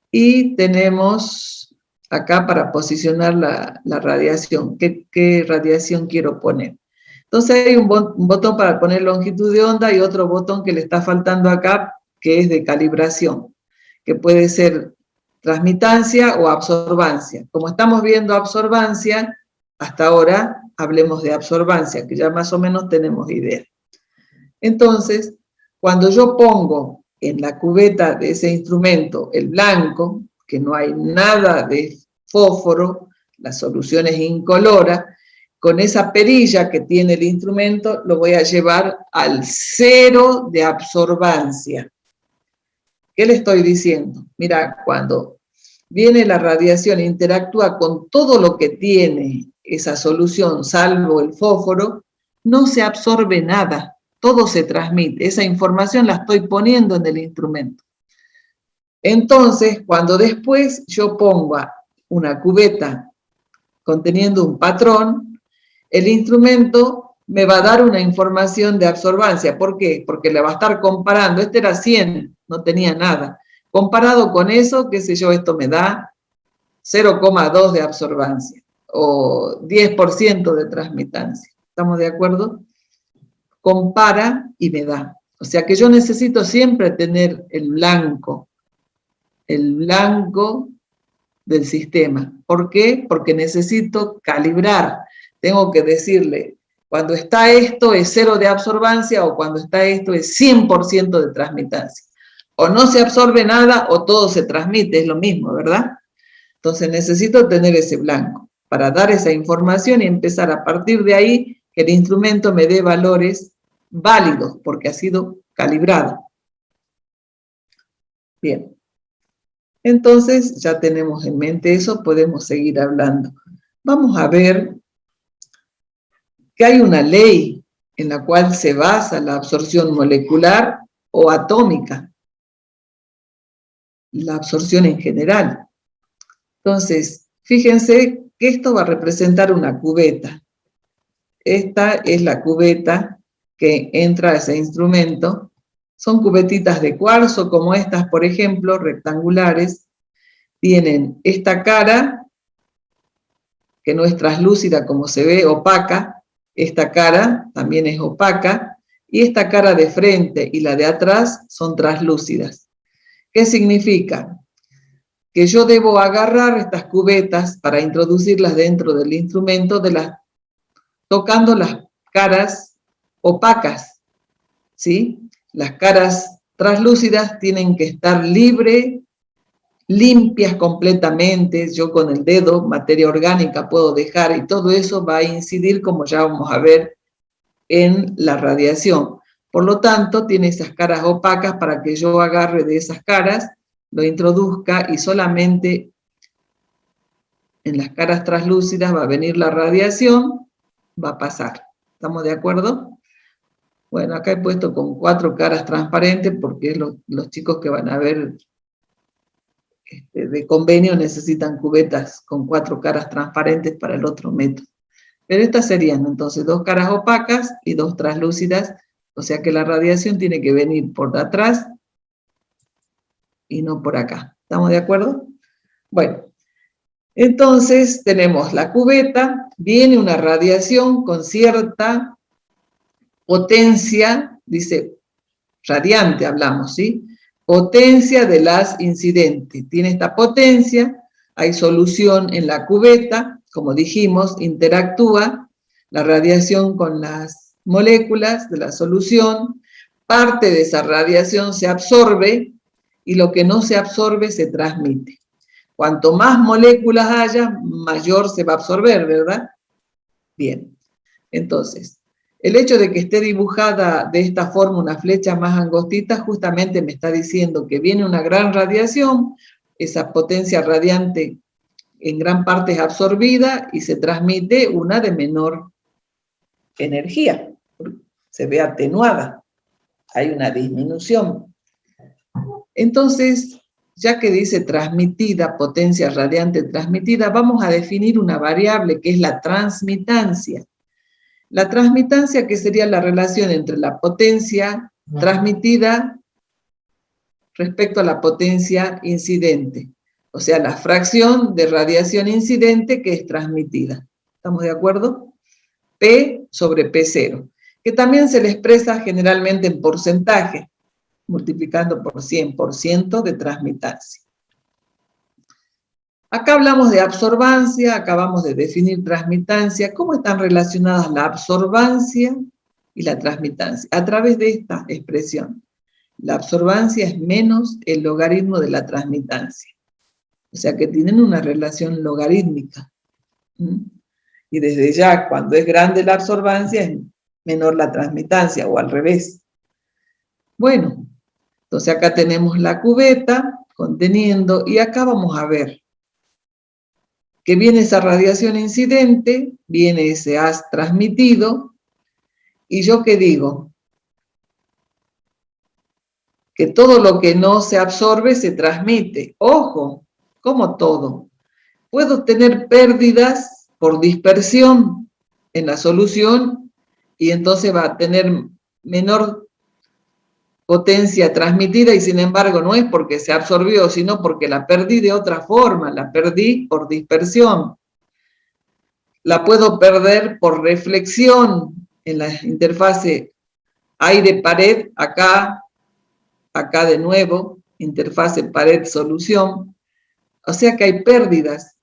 y tenemos acá para posicionar la radiación. ¿Qué radiación quiero poner? Entonces hay un botón para poner longitud de onda y otro botón que le está faltando acá, que es de calibración, que puede ser transmitancia o absorbancia. Como estamos viendo absorbancia, hasta ahora hablemos de absorbancia, que ya más o menos tenemos idea. Entonces, cuando yo pongo en la cubeta de ese instrumento el blanco, que no hay nada de fósforo, la solución es incolora, con esa perilla que tiene el instrumento lo voy a llevar al 0 de absorbancia. ¿Qué le estoy diciendo? Mira, cuando viene la radiación e interactúa con todo lo que tiene esa solución, salvo el fósforo, no se absorbe nada, todo se transmite. Esa información la estoy poniendo en el instrumento. Entonces, cuando después yo ponga una cubeta conteniendo un patrón, el instrumento me va a dar una información de absorbancia. ¿Por qué? Porque le va a estar comparando. Este era 100, no tenía nada. Comparado con eso, qué sé yo, esto me da 0,2 de absorbancia o 10% de transmitancia. ¿Estamos de acuerdo? Compara y me da. O sea que yo necesito siempre tener el blanco del sistema. ¿Por qué? Porque necesito calibrar. Tengo que decirle, cuando está esto es 0 de absorbancia o cuando está esto es 100% de transmitancia. O no se absorbe nada o todo se transmite, es lo mismo, ¿verdad? Entonces necesito tener ese blanco para dar esa información y empezar a partir de ahí que el instrumento me dé valores válidos porque ha sido calibrado. Bien. Entonces, ya tenemos en mente eso, podemos seguir hablando. Vamos a ver que hay una ley en la cual se basa la absorción molecular o atómica, la absorción en general. Entonces, fíjense que esto va a representar una cubeta. Esta es la cubeta que entra a ese instrumento. Son cubetitas de cuarzo como estas, por ejemplo, rectangulares. Tienen esta cara, que no es translúcida como se ve, opaca. Esta cara también es opaca. Y esta cara de frente y la de atrás son translúcidas. ¿Qué significa? Que yo debo agarrar estas cubetas para introducirlas dentro del instrumento, tocando las caras opacas, ¿sí? Las caras translúcidas tienen que estar limpias completamente. Yo con el dedo, materia orgánica puedo dejar y todo eso va a incidir, como ya vamos a ver, en la radiación. Por lo tanto, tiene esas caras opacas para que yo agarre de esas caras, lo introduzca y solamente en las caras translúcidas va a venir la radiación, va a pasar. ¿Estamos de acuerdo? Bueno, acá he puesto con 4 caras transparentes porque los chicos que van a ver de convenio necesitan cubetas con 4 caras transparentes para el otro método. Pero estas serían entonces 2 caras opacas y 2 translúcidas, o sea que la radiación tiene que venir por atrás y no por acá. ¿Estamos de acuerdo? Bueno, entonces tenemos la cubeta, viene una radiación con cierta potencia, dice radiante hablamos, ¿sí? Potencia de las incidentes. Tiene esta potencia, hay solución en la cubeta, como dijimos, interactúa la radiación con las moléculas de la solución, parte de esa radiación se absorbe y lo que no se absorbe se transmite. Cuanto más moléculas haya, mayor se va a absorber, ¿verdad? Bien, entonces, el hecho de que esté dibujada de esta forma una flecha más angostita justamente me está diciendo que viene una gran radiación, esa potencia radiante en gran parte es absorbida y se transmite una de menor energía, se ve atenuada, hay una disminución. Entonces, ya que dice transmitida, potencia radiante transmitida, vamos a definir una variable que es la transmitancia. La transmitancia, que sería la relación entre la potencia transmitida respecto a la potencia incidente. O sea, la fracción de radiación incidente que es transmitida. ¿Estamos de acuerdo? P sobre P0, que también se le expresa generalmente en porcentaje, multiplicando por 100% de transmitancia. Acá hablamos de absorbancia, acabamos de definir transmitancia. ¿Cómo están relacionadas la absorbancia y la transmitancia? A través de esta expresión. La absorbancia es menos el logaritmo de la transmitancia. O sea que tienen una relación logarítmica. Y desde ya, cuando es grande la absorbancia, es menor la transmitancia, o al revés. Bueno, Entonces acá tenemos la cubeta conteniendo, y acá vamos a ver que viene esa radiación incidente, viene ese haz transmitido, y yo qué digo, que todo lo que no se absorbe se transmite. Ojo, como todo. Puedo tener pérdidas por dispersión en la solución, y entonces va a tener menor potencia transmitida, y sin embargo no es porque se absorbió, sino porque la perdí de otra forma, la perdí por dispersión. La puedo perder por reflexión en la interfase aire-pared, acá de nuevo, interfase pared-solución, o sea que hay pérdidas.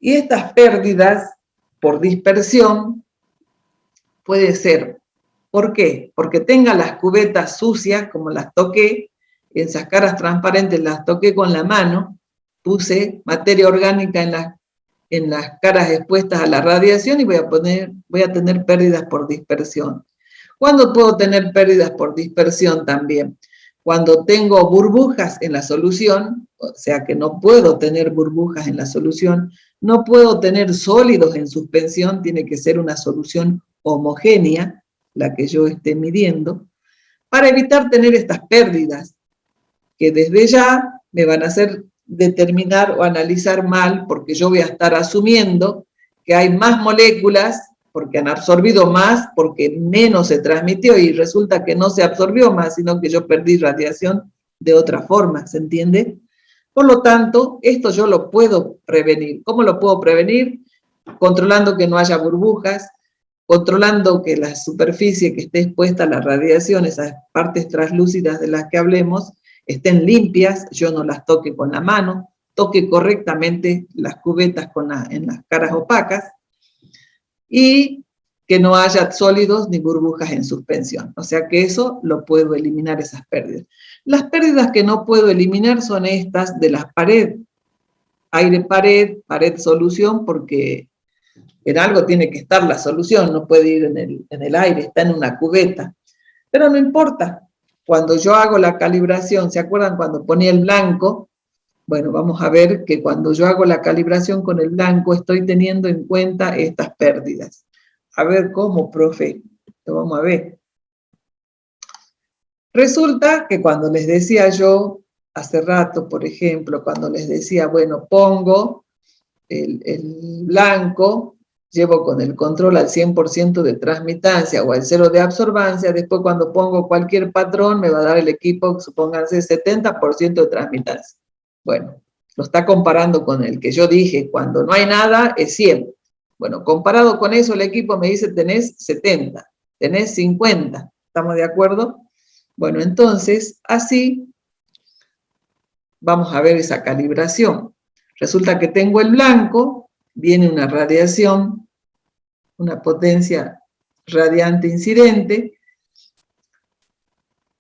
Y estas pérdidas por dispersión puede ser, ¿por qué? Porque tenga las cubetas sucias, como las toqué, esas caras transparentes las toqué con la mano, puse materia orgánica en las caras expuestas a la radiación, y voy a tener pérdidas por dispersión. ¿Cuándo puedo tener pérdidas por dispersión también? Cuando tengo burbujas en la solución, o sea que no puedo tener burbujas en la solución, no puedo tener sólidos en suspensión, tiene que ser una solución homogénea, la que yo esté midiendo, para evitar tener estas pérdidas, que desde ya me van a hacer determinar o analizar mal, porque yo voy a estar asumiendo que hay más moléculas, porque han absorbido más, porque menos se transmitió, y resulta que no se absorbió más, sino que yo perdí radiación de otra forma, ¿se entiende? Por lo tanto, esto yo lo puedo prevenir. ¿Cómo lo puedo prevenir? Controlando que no haya burbujas, controlando que la superficie que esté expuesta a la radiación, esas partes translúcidas de las que hablemos, estén limpias, yo no las toque con la mano, toque correctamente las cubetas en las caras opacas, y que no haya sólidos ni burbujas en suspensión. O sea que eso lo puedo eliminar, esas pérdidas. Las pérdidas que no puedo eliminar son estas de las paredes, aire-pared, pared-solución, porque en algo tiene que estar la solución, no puede ir en el aire, está en una cubeta. Pero no importa, cuando yo hago la calibración, ¿se acuerdan cuando ponía el blanco? Bueno, vamos a ver que cuando yo hago la calibración con el blanco, estoy teniendo en cuenta estas pérdidas. A ver cómo, profe, lo vamos a ver. Resulta que cuando les decía yo, hace rato, por ejemplo, cuando les decía, bueno, pongo el blanco, llevo con el control al 100% de transmitancia o al 0 de absorbancia, después cuando pongo cualquier patrón me va a dar el equipo, supónganse, 70% de transmitancia. Bueno, lo está comparando con el que yo dije, cuando no hay nada es 100. Bueno, comparado con eso el equipo me dice, tenés 70, tenés 50, ¿estamos de acuerdo? Bueno, entonces, así vamos a ver esa calibración. Resulta que tengo el blanco, viene una radiación, una potencia radiante incidente,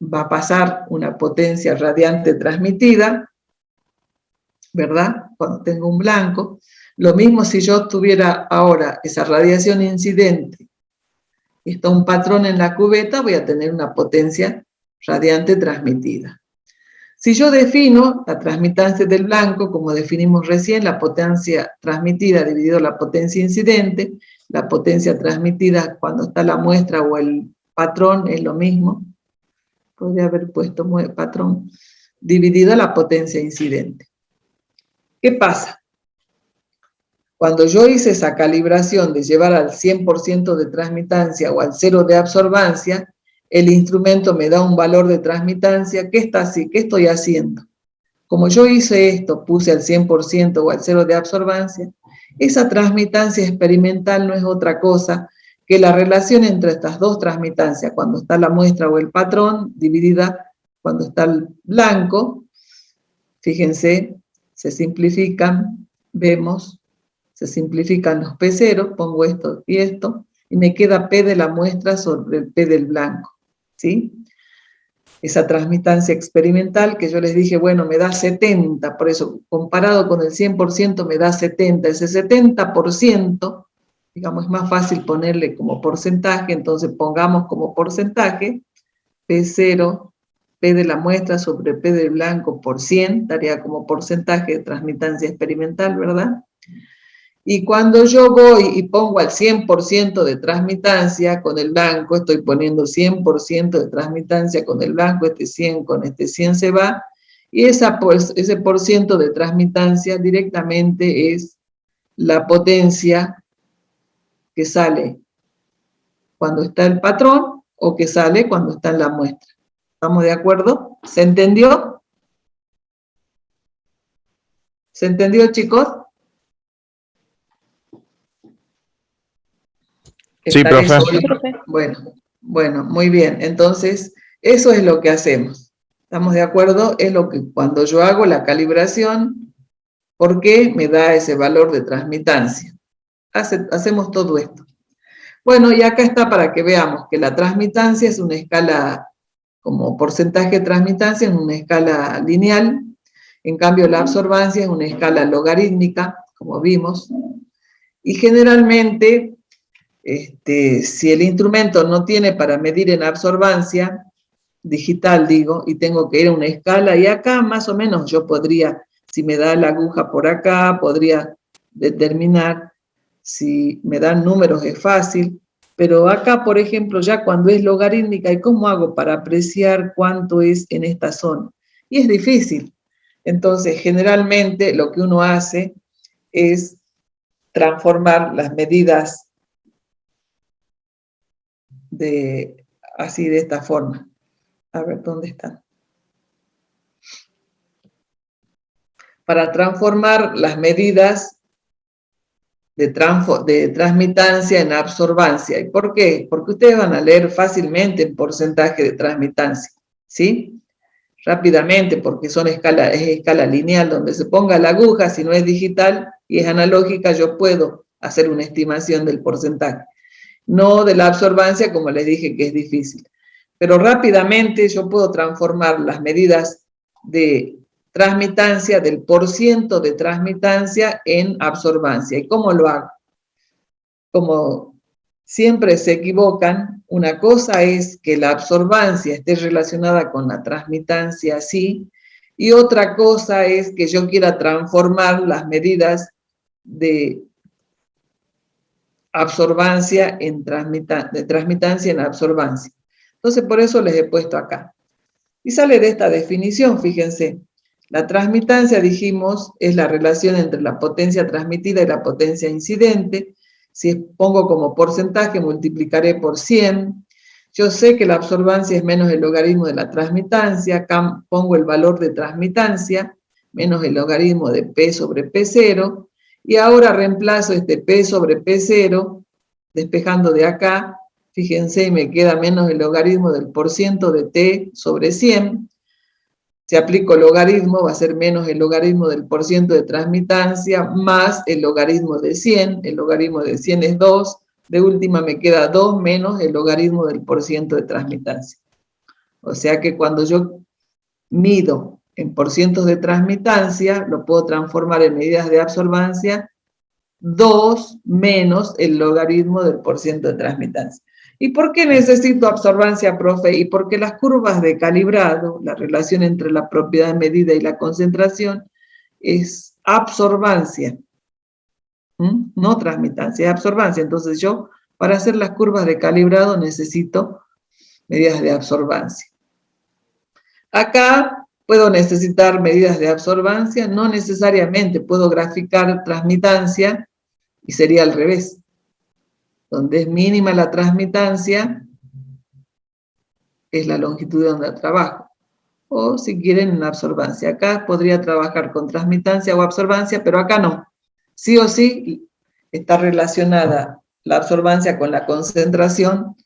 va a pasar una potencia radiante transmitida, ¿verdad? Cuando tengo un blanco. Lo mismo si yo tuviera ahora esa radiación incidente, está un patrón en la cubeta, voy a tener una potencia radiante transmitida. Si yo defino la transmitancia del blanco, como definimos recién, la potencia transmitida dividido la potencia incidente, la potencia transmitida cuando está la muestra o el patrón es lo mismo, podría haber puesto patrón, dividido la potencia incidente. ¿Qué pasa? Cuando yo hice esa calibración de llevar al 100% de transmitancia o al 0 de absorbancia, el instrumento me da un valor de transmitancia. ¿Qué estoy haciendo? Como yo hice esto, puse al 100% o al 0 de absorbancia, esa transmitancia experimental no es otra cosa que la relación entre estas dos transmitancias, cuando está la muestra o el patrón, dividida cuando está el blanco. Fíjense, se simplifican, vemos, se simplifican los P0, pongo esto y esto, y me queda P de la muestra sobre el P del blanco, ¿sí? Esa transmitancia experimental que yo les dije, bueno, me da 70, por eso, comparado con el 100% me da 70. Ese 70%, digamos, es más fácil ponerle como porcentaje, entonces pongamos como porcentaje P0 P de la muestra sobre P del blanco por 100, daría como porcentaje de transmitancia experimental, ¿verdad? Y cuando yo voy y pongo al 100% de transmitancia con el blanco, estoy poniendo 100% de transmitancia con el blanco, este 100 con este 100 se va, y ese por ciento de transmitancia directamente es la potencia que sale cuando está el patrón o que sale cuando está en la muestra. ¿Estamos de acuerdo? ¿Se entendió? ¿Se entendió, chicos? Sí, profe. Bueno, muy bien. Entonces, eso es lo que hacemos. ¿Estamos de acuerdo? Es lo que cuando yo hago la calibración, ¿por qué me da ese valor de transmitancia? Hacemos todo esto. Bueno, y acá está para que veamos que la transmitancia es una escala, como porcentaje de transmitancia, en una escala lineal. En cambio, la absorbancia es una escala logarítmica, como vimos. Y generalmente, si el instrumento no tiene para medir en absorbancia, digital digo, y tengo que ir a una escala, y acá más o menos yo podría, si me da la aguja por acá, podría determinar. Si me dan números es fácil, pero acá, por ejemplo, ya cuando es logarítmica, ¿y cómo hago para apreciar cuánto es en esta zona? Y es difícil. Entonces, generalmente lo que uno hace es transformar las medidas así de esta forma. A ver, ¿dónde están? Para transformar las medidas de transmitancia en absorbancia. ¿Y por qué? Porque ustedes van a leer fácilmente el porcentaje de transmitancia, ¿sí? Rápidamente, porque es escala lineal, donde se ponga la aguja, si no es digital y es analógica, yo puedo hacer una estimación del porcentaje. No de la absorbancia, como les dije que es difícil. Pero rápidamente yo puedo transformar las medidas de transmitancia, del porciento de transmitancia en absorbancia. ¿Y cómo lo hago? Como siempre se equivocan, una cosa es que la absorbancia esté relacionada con la transmitancia, sí, y otra cosa es que yo quiera transformar las medidas de absorbancia de transmitancia en absorbancia. Entonces, por eso les he puesto acá. Y sale de esta definición, fíjense. La transmitancia, dijimos, es la relación entre la potencia transmitida y la potencia incidente. Si pongo como porcentaje, multiplicaré por 100. Yo sé que la absorbancia es menos el logaritmo de la transmitancia. Acá pongo el valor de transmitancia, menos el logaritmo de P sobre P0. Y ahora reemplazo este P sobre P0, despejando de acá. Fíjense, me queda menos el logaritmo del porciento de T sobre 100. Si aplico logaritmo, va a ser menos el logaritmo del porciento de transmitancia más el logaritmo de 100. El logaritmo de 100 es 2. De última me queda 2 menos el logaritmo del porciento de transmitancia. O sea que cuando yo mido en porcientos de transmitancia, lo puedo transformar en medidas de absorbancia, 2 menos el logaritmo del porciento de transmitancia. ¿Y por qué necesito absorbancia, profe? Y porque las curvas de calibrado, la relación entre la propiedad medida y la concentración, es absorbancia, no transmitancia, es absorbancia. Entonces yo, para hacer las curvas de calibrado, necesito medidas de absorbancia. Acá puedo necesitar medidas de absorbancia, no necesariamente puedo graficar transmitancia, y sería al revés. Donde es mínima la transmitancia, es la longitud de onda de trabajo. O si quieren, en absorbancia. Acá podría trabajar con transmitancia o absorbancia, pero acá no. Sí o sí está relacionada la absorbancia con la concentración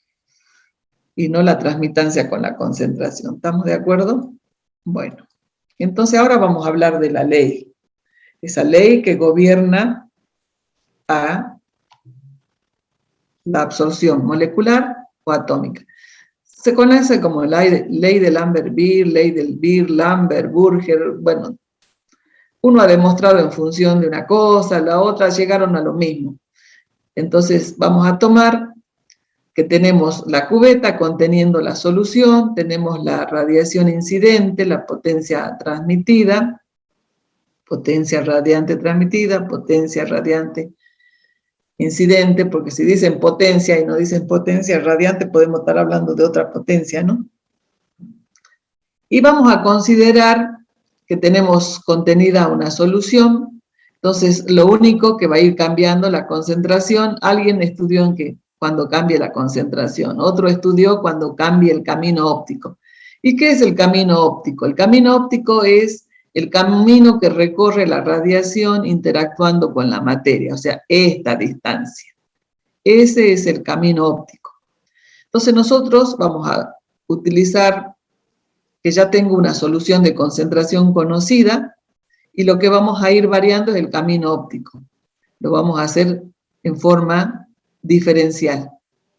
y no la transmitancia con la concentración. ¿Estamos de acuerdo? Bueno, entonces ahora vamos a hablar de la ley. Esa ley que gobierna a la absorción molecular o atómica. Se conoce como ley de Lambert-Beer, ley del Beer-Lambert-Burger. Bueno, uno ha demostrado en función de una cosa, la otra llegaron a lo mismo. Entonces vamos a tomar que tenemos la cubeta conteniendo la solución, tenemos la radiación incidente, la potencia transmitida, potencia radiante transmitida, potencia radiante incidente, porque si dicen potencia y no dicen potencia radiante, podemos estar hablando de otra potencia, ¿no? Y vamos a considerar que tenemos contenida una solución, entonces lo único que va a ir cambiando la concentración, alguien estudió en que cuando cambie la concentración, otro estudió cuando cambie el camino óptico. ¿Y qué es el camino óptico? El camino óptico es el camino que recorre la radiación interactuando con la materia, o sea, esta distancia. Ese es el camino óptico. Entonces nosotros vamos a utilizar que ya tengo una solución de concentración conocida y lo que vamos a ir variando es el camino óptico. Lo vamos a hacer en forma diferencial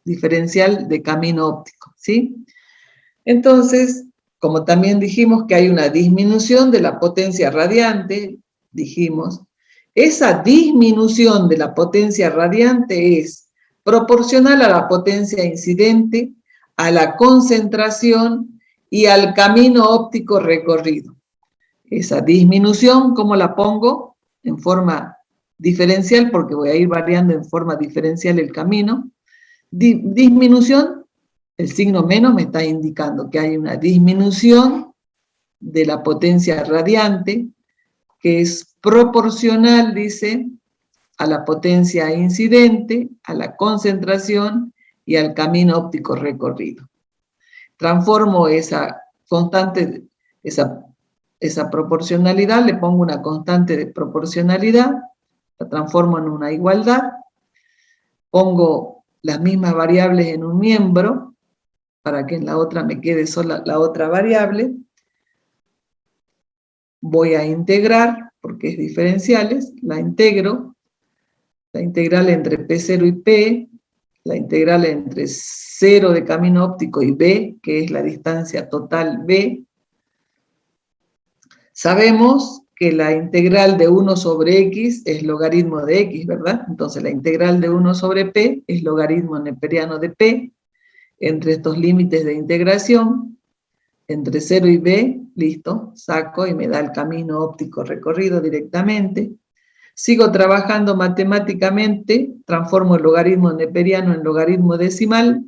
de camino óptico, ¿sí? Entonces, como también dijimos que hay una disminución de la potencia radiante, dijimos, esa disminución de la potencia radiante es proporcional a la potencia incidente, a la concentración y al camino óptico recorrido. Esa disminución, ¿cómo la pongo? En forma diferencial, porque voy a ir variando en forma diferencial el camino. Disminución, el signo menos me está indicando que hay una disminución de la potencia radiante, que es proporcional, dice, a la potencia incidente, a la concentración y al camino óptico recorrido. Transformo esa constante, esa proporcionalidad, le pongo una constante de proporcionalidad, la transformo en una igualdad, pongo las mismas variables en un miembro, para que en la otra me quede sola la otra variable, voy a integrar, porque es diferenciales, la integro, la integral entre P0 y P, la integral entre 0 de camino óptico y B, que es la distancia total B. Sabemos que la integral de 1 sobre X es logaritmo de X, ¿verdad? Entonces la integral de 1 sobre P es logaritmo neperiano de P, entre estos límites de integración, entre 0 y B, listo, saco y me da el camino óptico recorrido directamente. Sigo trabajando matemáticamente, transformo el logaritmo neperiano en logaritmo decimal,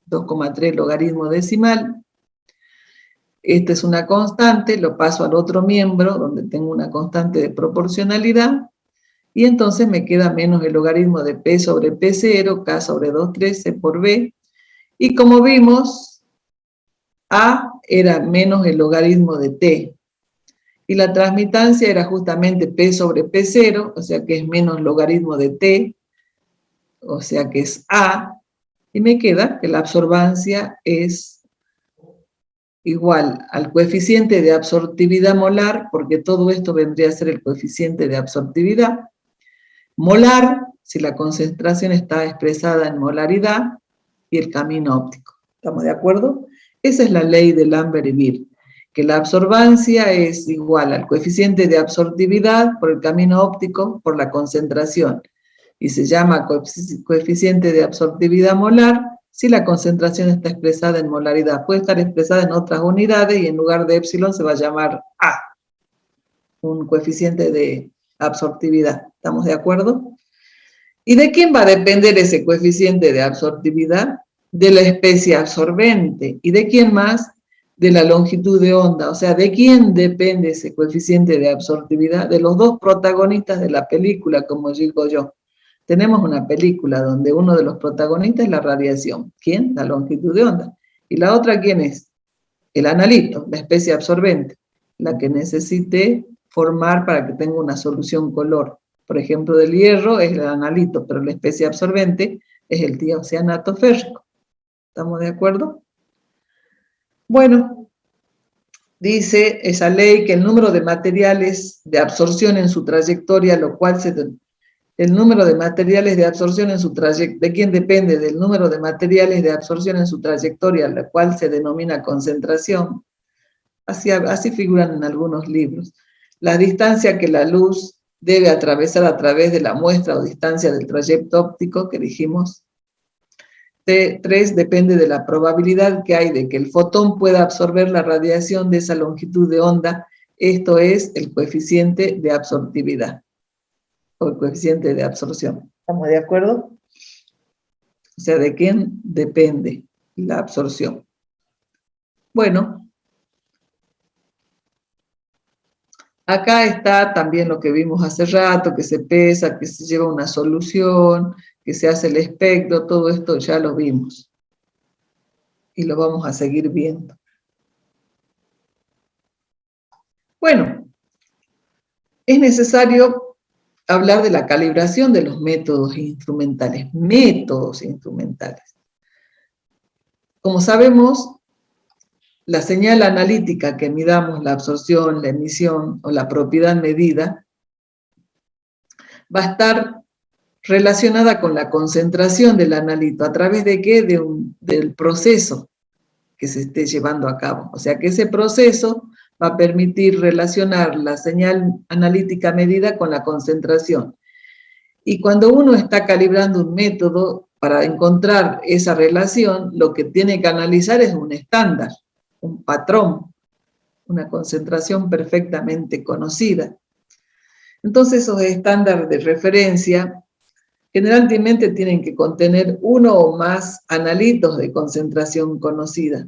2,3 logaritmo decimal. Esta es una constante, lo paso al otro miembro, donde tengo una constante de proporcionalidad, y entonces me queda menos el logaritmo de P sobre P0, K sobre 2,13 por B, y como vimos, A era menos el logaritmo de T, y la transmitancia era justamente P sobre P0, o sea que es menos logaritmo de T, o sea que es A, y me queda que la absorbancia es igual al coeficiente de absortividad molar, porque todo esto vendría a ser el coeficiente de absortividad, molar, si la concentración está expresada en molaridad, y el camino óptico. ¿Estamos de acuerdo? Esa es la ley de Lambert y Beer, que la absorbancia es igual al coeficiente de absortividad por el camino óptico por la concentración, y se llama coeficiente de absortividad molar si la concentración está expresada en molaridad. Puede estar expresada en otras unidades y en lugar de epsilon se va a llamar A, un coeficiente de absortividad. ¿Estamos de acuerdo? ¿Y de quién va a depender ese coeficiente de absortividad? De la especie absorbente. ¿Y de quién más? De la longitud de onda. O sea, ¿de quién depende ese coeficiente de absortividad? De los dos protagonistas de la película, como digo yo. Tenemos una película donde uno de los protagonistas es la radiación. ¿Quién? La longitud de onda. ¿Y la otra quién es? El analito, la especie absorbente, la que necesite formar para que tenga una solución color. Por ejemplo, del hierro es el analito, pero la especie absorbente es el tiocianato férrico. ¿Estamos de acuerdo? Bueno, dice esa ley que el número de materiales de absorción en su trayectoria, lo cual el número de materiales de absorción en su trayectoria, ¿de quién depende? Del número de materiales de absorción en su trayectoria, la cual se denomina concentración. Así figuran en algunos libros. La distancia que la luz debe atravesar a través de la muestra o distancia del trayecto óptico que dijimos T3 depende de la probabilidad que hay de que el fotón pueda absorber la radiación de esa longitud de onda. Esto es el coeficiente de absortividad, o el coeficiente de absorción. ¿Estamos de acuerdo? O sea, ¿de quién depende la absorción? Bueno, acá está también lo que vimos hace rato, que se pesa, que se lleva una solución, que se hace el espectro, todo esto ya lo vimos. Y lo vamos a seguir viendo. Bueno, es necesario hablar de la calibración de los métodos instrumentales. Métodos instrumentales. Como sabemos, la señal analítica que midamos, la absorción, la emisión o la propiedad medida, va a estar relacionada con la concentración del analito. ¿A través de qué? Del proceso que se esté llevando a cabo. O sea que ese proceso va a permitir relacionar la señal analítica medida con la concentración. Y cuando uno está calibrando un método para encontrar esa relación, lo que tiene que analizar es un estándar, un patrón, una concentración perfectamente conocida. Entonces esos estándares de referencia generalmente tienen que contener uno o más analitos de concentración conocida.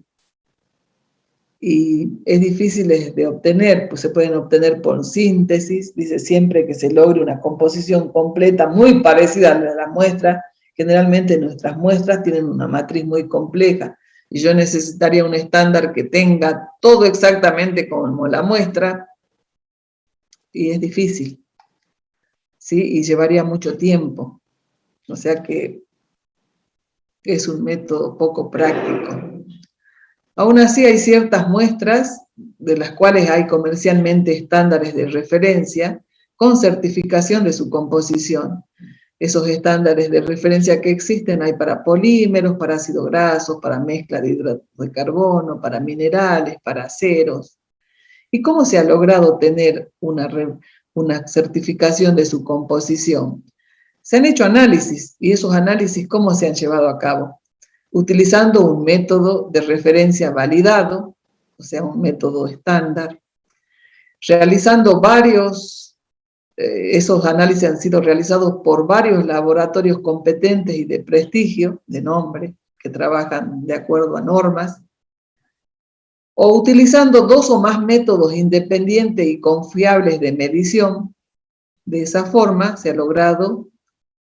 Y es difícil de obtener, pues se pueden obtener por síntesis, dice siempre que se logre una composición completa muy parecida a la muestra. Generalmente nuestras muestras tienen una matriz muy compleja, y yo necesitaría un estándar que tenga todo exactamente como la muestra, y es difícil, ¿sí? Y llevaría mucho tiempo, o sea que es un método poco práctico. Aún así hay ciertas muestras de las cuales hay comercialmente estándares de referencia con certificación de su composición. Esos estándares de referencia que existen hay para polímeros, para ácidos grasos, para mezcla de hidratos de carbono, para minerales, para aceros. ¿Y cómo se ha logrado tener una certificación de su composición? Se han hecho análisis, y esos análisis, ¿cómo se han llevado a cabo? Utilizando un método de referencia validado, o sea, un método estándar, realizando esos análisis han sido realizados por varios laboratorios competentes y de prestigio, de nombre, que trabajan de acuerdo a normas, o utilizando 2 o más métodos independientes y confiables de medición. De esa forma se ha logrado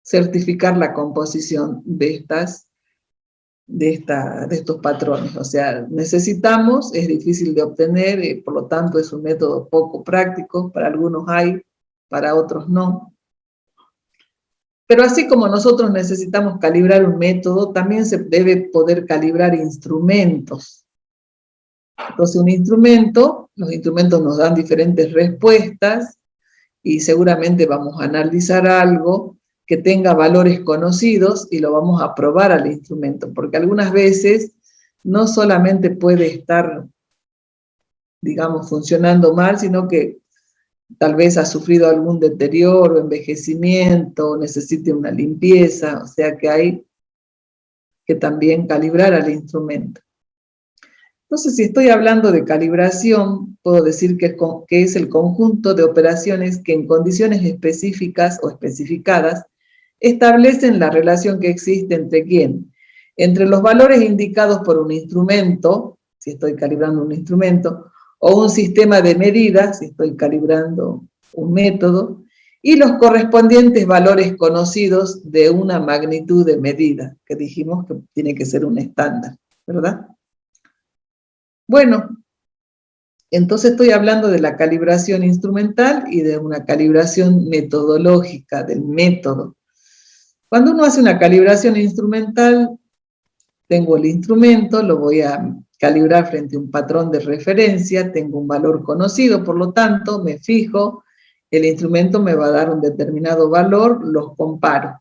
certificar la composición de estos patrones. O sea, necesitamos, es difícil de obtener, por lo tanto es un método poco práctico, para algunos hay, para otros no. Pero así como nosotros necesitamos calibrar un método, también se debe poder calibrar instrumentos. Entonces los instrumentos nos dan diferentes respuestas, y seguramente vamos a analizar algo que tenga valores conocidos y lo vamos a probar al instrumento, porque algunas veces no solamente puede estar, digamos, funcionando mal, sino que tal vez ha sufrido algún deterioro, envejecimiento, necesite una limpieza, o sea que hay que también calibrar al instrumento. Entonces, si estoy hablando de calibración, puedo decir que es el conjunto de operaciones que en condiciones específicas o especificadas establecen la relación que existe entre ¿quién? Entre los valores indicados por un instrumento, si estoy calibrando un instrumento, o un sistema de medidas, si estoy calibrando un método, y los correspondientes valores conocidos de una magnitud de medida, que dijimos que tiene que ser un estándar, ¿verdad? Bueno, entonces estoy hablando de la calibración instrumental y de una calibración metodológica, del método. Cuando uno hace una calibración instrumental, tengo el instrumento, lo voy a calibrar frente a un patrón de referencia, tengo un valor conocido, por lo tanto, me fijo, el instrumento me va a dar un determinado valor, los comparo.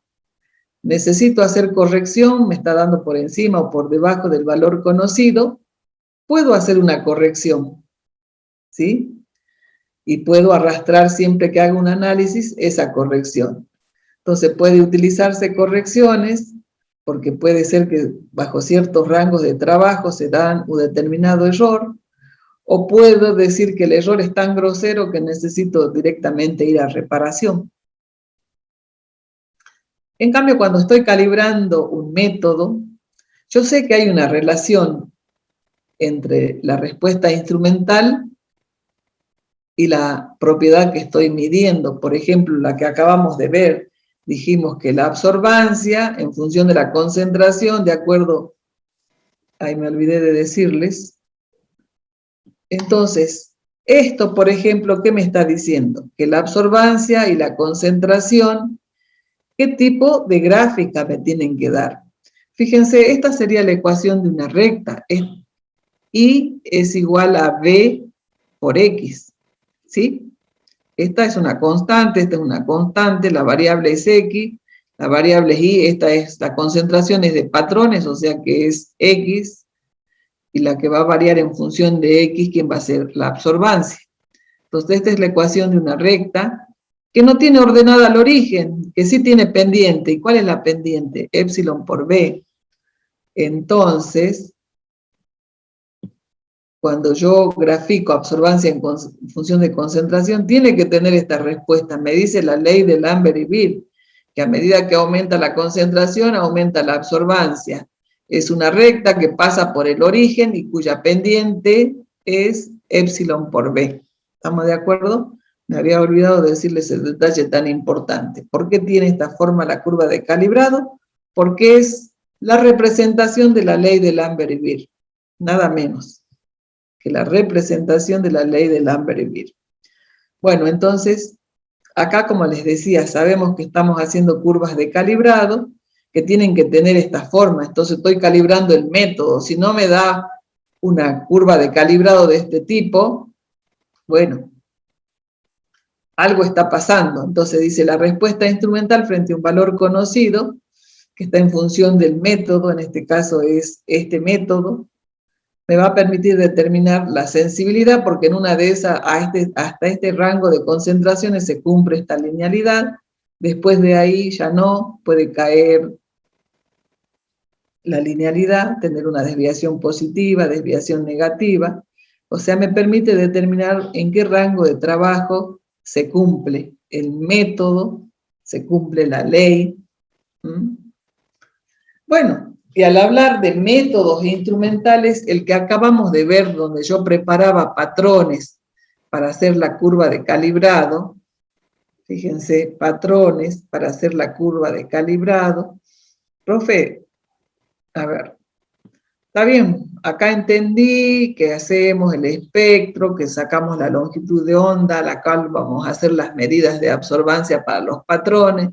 Necesito hacer corrección, me está dando por encima o por debajo del valor conocido, puedo hacer una corrección, ¿sí? Y puedo arrastrar siempre que haga un análisis esa corrección. Entonces puede utilizarse correcciones porque puede ser que bajo ciertos rangos de trabajo se da un determinado error, o puedo decir que el error es tan grosero que necesito directamente ir a reparación. En cambio, cuando estoy calibrando un método, yo sé que hay una relación entre la respuesta instrumental y la propiedad que estoy midiendo. Por ejemplo, la que acabamos de ver, dijimos que la absorbancia, en función de la concentración, de acuerdo, ahí me olvidé de decirles. Entonces, esto, por ejemplo, ¿qué me está diciendo? Que la absorbancia y la concentración, ¿qué tipo de gráfica me tienen que dar? Fíjense, esta sería la ecuación de una recta. Y es igual a B por X, ¿sí? Esta es una constante, esta es una constante, la variable es X, la variable es Y, la concentración es de patrones, o sea que es X, y la que va a variar en función de X, ¿quién va a ser? La absorbancia. Entonces, esta es la ecuación de una recta que no tiene ordenada al origen, que sí tiene pendiente. ¿Y cuál es la pendiente? Épsilon por B. Entonces, cuando yo grafico absorbancia en función de concentración, tiene que tener esta respuesta. Me dice la ley de Lambert y Beer, que a medida que aumenta la concentración, aumenta la absorbancia. Es una recta que pasa por el origen y cuya pendiente es épsilon por B. ¿Estamos de acuerdo? Me había olvidado decirles el detalle tan importante. ¿Por qué tiene esta forma la curva de calibrado? Porque es la representación de la ley de Lambert y Beer, nada menos que la representación de la ley de Lambert y Beer. Bueno, entonces, acá, como les decía, sabemos que estamos haciendo curvas de calibrado, que tienen que tener esta forma. Entonces estoy calibrando el método. Si no me da una curva de calibrado de este tipo, bueno, algo está pasando. Entonces dice, la respuesta instrumental frente a un valor conocido, que está en función del método, en este caso es este método, me va a permitir determinar la sensibilidad, porque en una de esas, hasta este rango de concentraciones se cumple esta linealidad. Después de ahí ya no, puede caer la linealidad, tener una desviación positiva, desviación negativa. O sea, me permite determinar en qué rango de trabajo se cumple el método, se cumple la ley. Bueno, y al hablar de métodos instrumentales, el que acabamos de ver, donde yo preparaba patrones para hacer la curva de calibrado, fíjense, patrones para hacer la curva de calibrado. Profe, a ver, está bien, acá entendí que hacemos el espectro, que sacamos la longitud de onda, a la cual vamos a hacer las medidas de absorbancia para los patrones,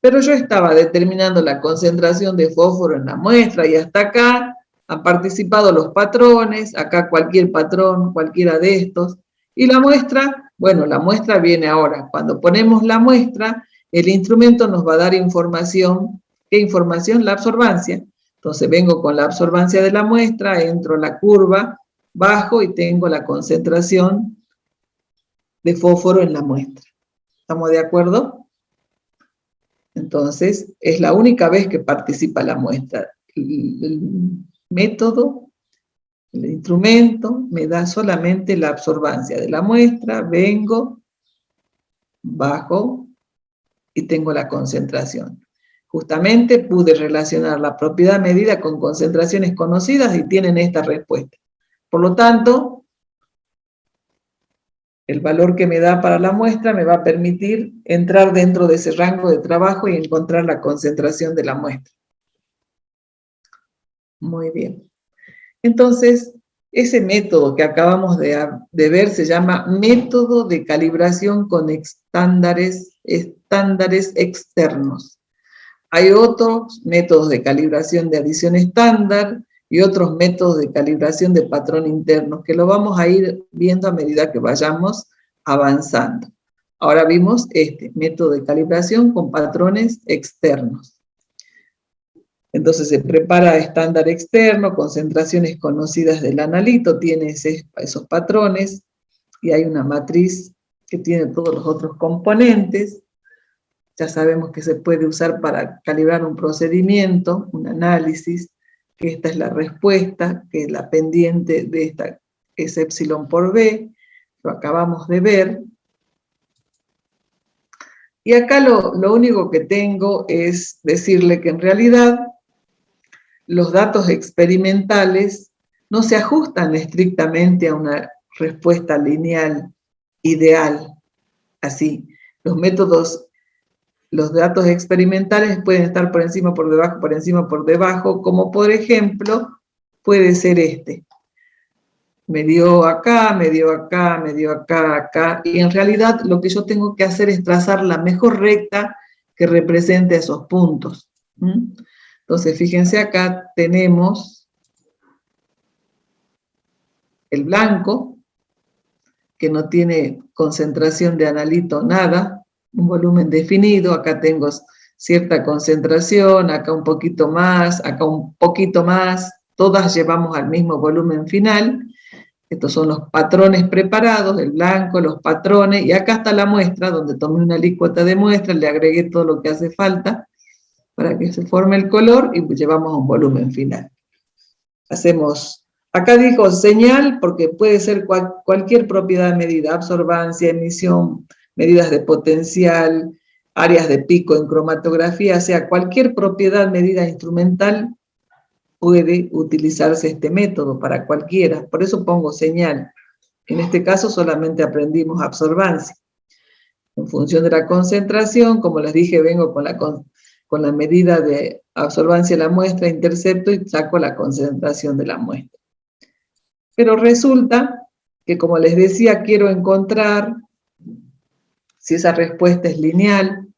pero yo estaba determinando la concentración de fósforo en la muestra y hasta acá han participado los patrones, acá cualquier patrón, cualquiera de estos, y la muestra, bueno, la muestra viene ahora. Cuando ponemos la muestra, el instrumento nos va a dar información. ¿Qué información? La absorbancia. Entonces vengo con la absorbancia de la muestra, entro a la curva, bajo y tengo la concentración de fósforo en la muestra. ¿Estamos de acuerdo? Entonces, es la única vez que participa la muestra. El método, el instrumento, me da solamente la absorbancia de la muestra, vengo, bajo y tengo la concentración. Justamente pude relacionar la propiedad medida con concentraciones conocidas y tienen esta respuesta. Por lo tanto, el valor que me da para la muestra me va a permitir entrar dentro de ese rango de trabajo y encontrar la concentración de la muestra. Muy bien. Entonces, ese método que acabamos de ver se llama método de calibración con estándares externos. Hay otros métodos de calibración de adición estándar y otros métodos de calibración de patrón interno, que lo vamos a ir viendo a medida que vayamos avanzando. Ahora vimos este método de calibración con patrones externos. Entonces se prepara estándar externo, concentraciones conocidas del analito, tiene esos patrones, y hay una matriz que tiene todos los otros componentes. ya sabemos que se puede usar para calibrar un procedimiento, un análisis, que esta es la respuesta, que la pendiente de esta es epsilon por b, lo acabamos de ver. Y acá lo único que tengo es decirle que en realidad los datos experimentales no se ajustan estrictamente a una respuesta lineal ideal. Así, los datos experimentales pueden estar por encima, por debajo, por encima, por debajo, como por ejemplo puede ser este. Me dio acá, me dio acá, me dio acá, acá, y en realidad lo que yo tengo que hacer es trazar la mejor recta que represente esos puntos. Entonces, fíjense acá tenemos el blanco, que no tiene concentración de analito, nada, un volumen definido, acá tengo cierta concentración, acá un poquito más, acá un poquito más, todas llevamos al mismo volumen final. Estos son los patrones preparados, el blanco, los patrones, y acá está la muestra, donde tomé una alícuota de muestra, le agregué todo lo que hace falta para que se forme el color y llevamos a un volumen final. Hacemos, acá dijo señal, porque puede ser cualquier propiedad medida, absorbancia, emisión, medidas de potencial, áreas de pico en cromatografía, o sea, cualquier propiedad medida instrumental puede utilizarse este método para cualquiera, por eso pongo señal. En este caso solamente aprendimos absorbancia. En función de la concentración, como les dije, vengo con la medida de absorbancia de la muestra, intercepto y saco la concentración de la muestra. Pero resulta que, como les decía, quiero encontrar si esa respuesta es lineal.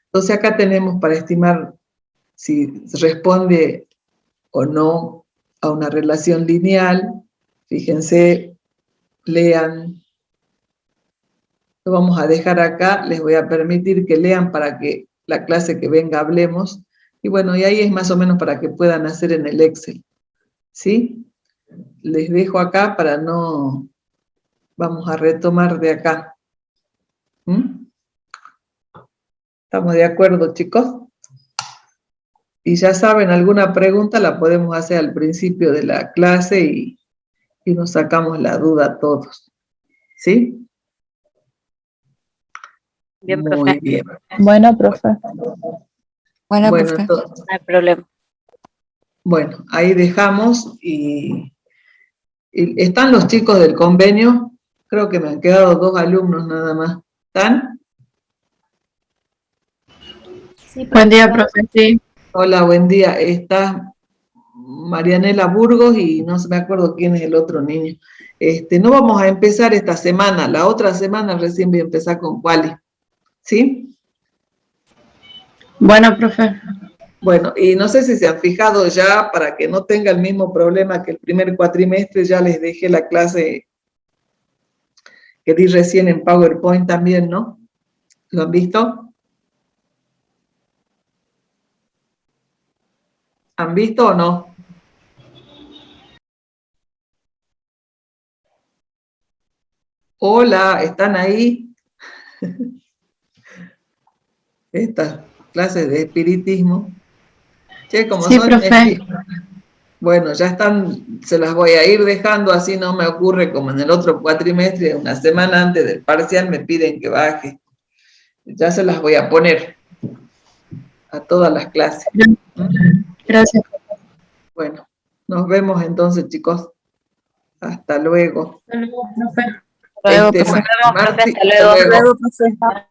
Entonces acá tenemos para estimar si responde o no a una relación lineal. Fíjense, lean. Lo vamos a dejar acá, les voy a permitir que lean para que la clase que venga hablemos. Y bueno, y ahí es más o menos para que puedan hacer en el Excel. ¿Sí? Les dejo acá para no... Vamos a retomar de acá. ¿Estamos de acuerdo, chicos? Y ya saben, alguna pregunta la podemos hacer al principio de la clase y nos sacamos la duda todos. ¿Sí? Bien, muy profe. bien. Bueno, profe. Bueno, Bueno, profe. entonces, No hay problema. bueno, ahí dejamos y están los chicos del convenio. Creo que me han quedado 2 alumnos nada más. ¿Están? Sí, buen día, profe. Sí. Hola, buen día. Está Marianela Burgos y no me acuerdo quién es el otro niño. No vamos a empezar esta semana, la otra semana recién voy a empezar con Quali. ¿Sí? Bueno, profe. Bueno, y no sé si se han fijado ya, para que no tenga el mismo problema que el primer cuatrimestre, ya les dejé la clase que di recién en PowerPoint también, ¿no? ¿Lo han visto? ¿Han visto o no? Hola, ¿están ahí? Estas clases de espiritismo. Che, como Sí, son profe. bueno, ya están, se las voy a ir dejando, así no me ocurre como en el otro cuatrimestre, una semana antes del parcial me piden que baje. Ya se las voy a poner a todas las clases. Gracias. Bueno, nos vemos entonces, chicos. Hasta luego. Hasta luego, profe. Luego, Marti, profe. hasta Hasta luego. luego. Profe.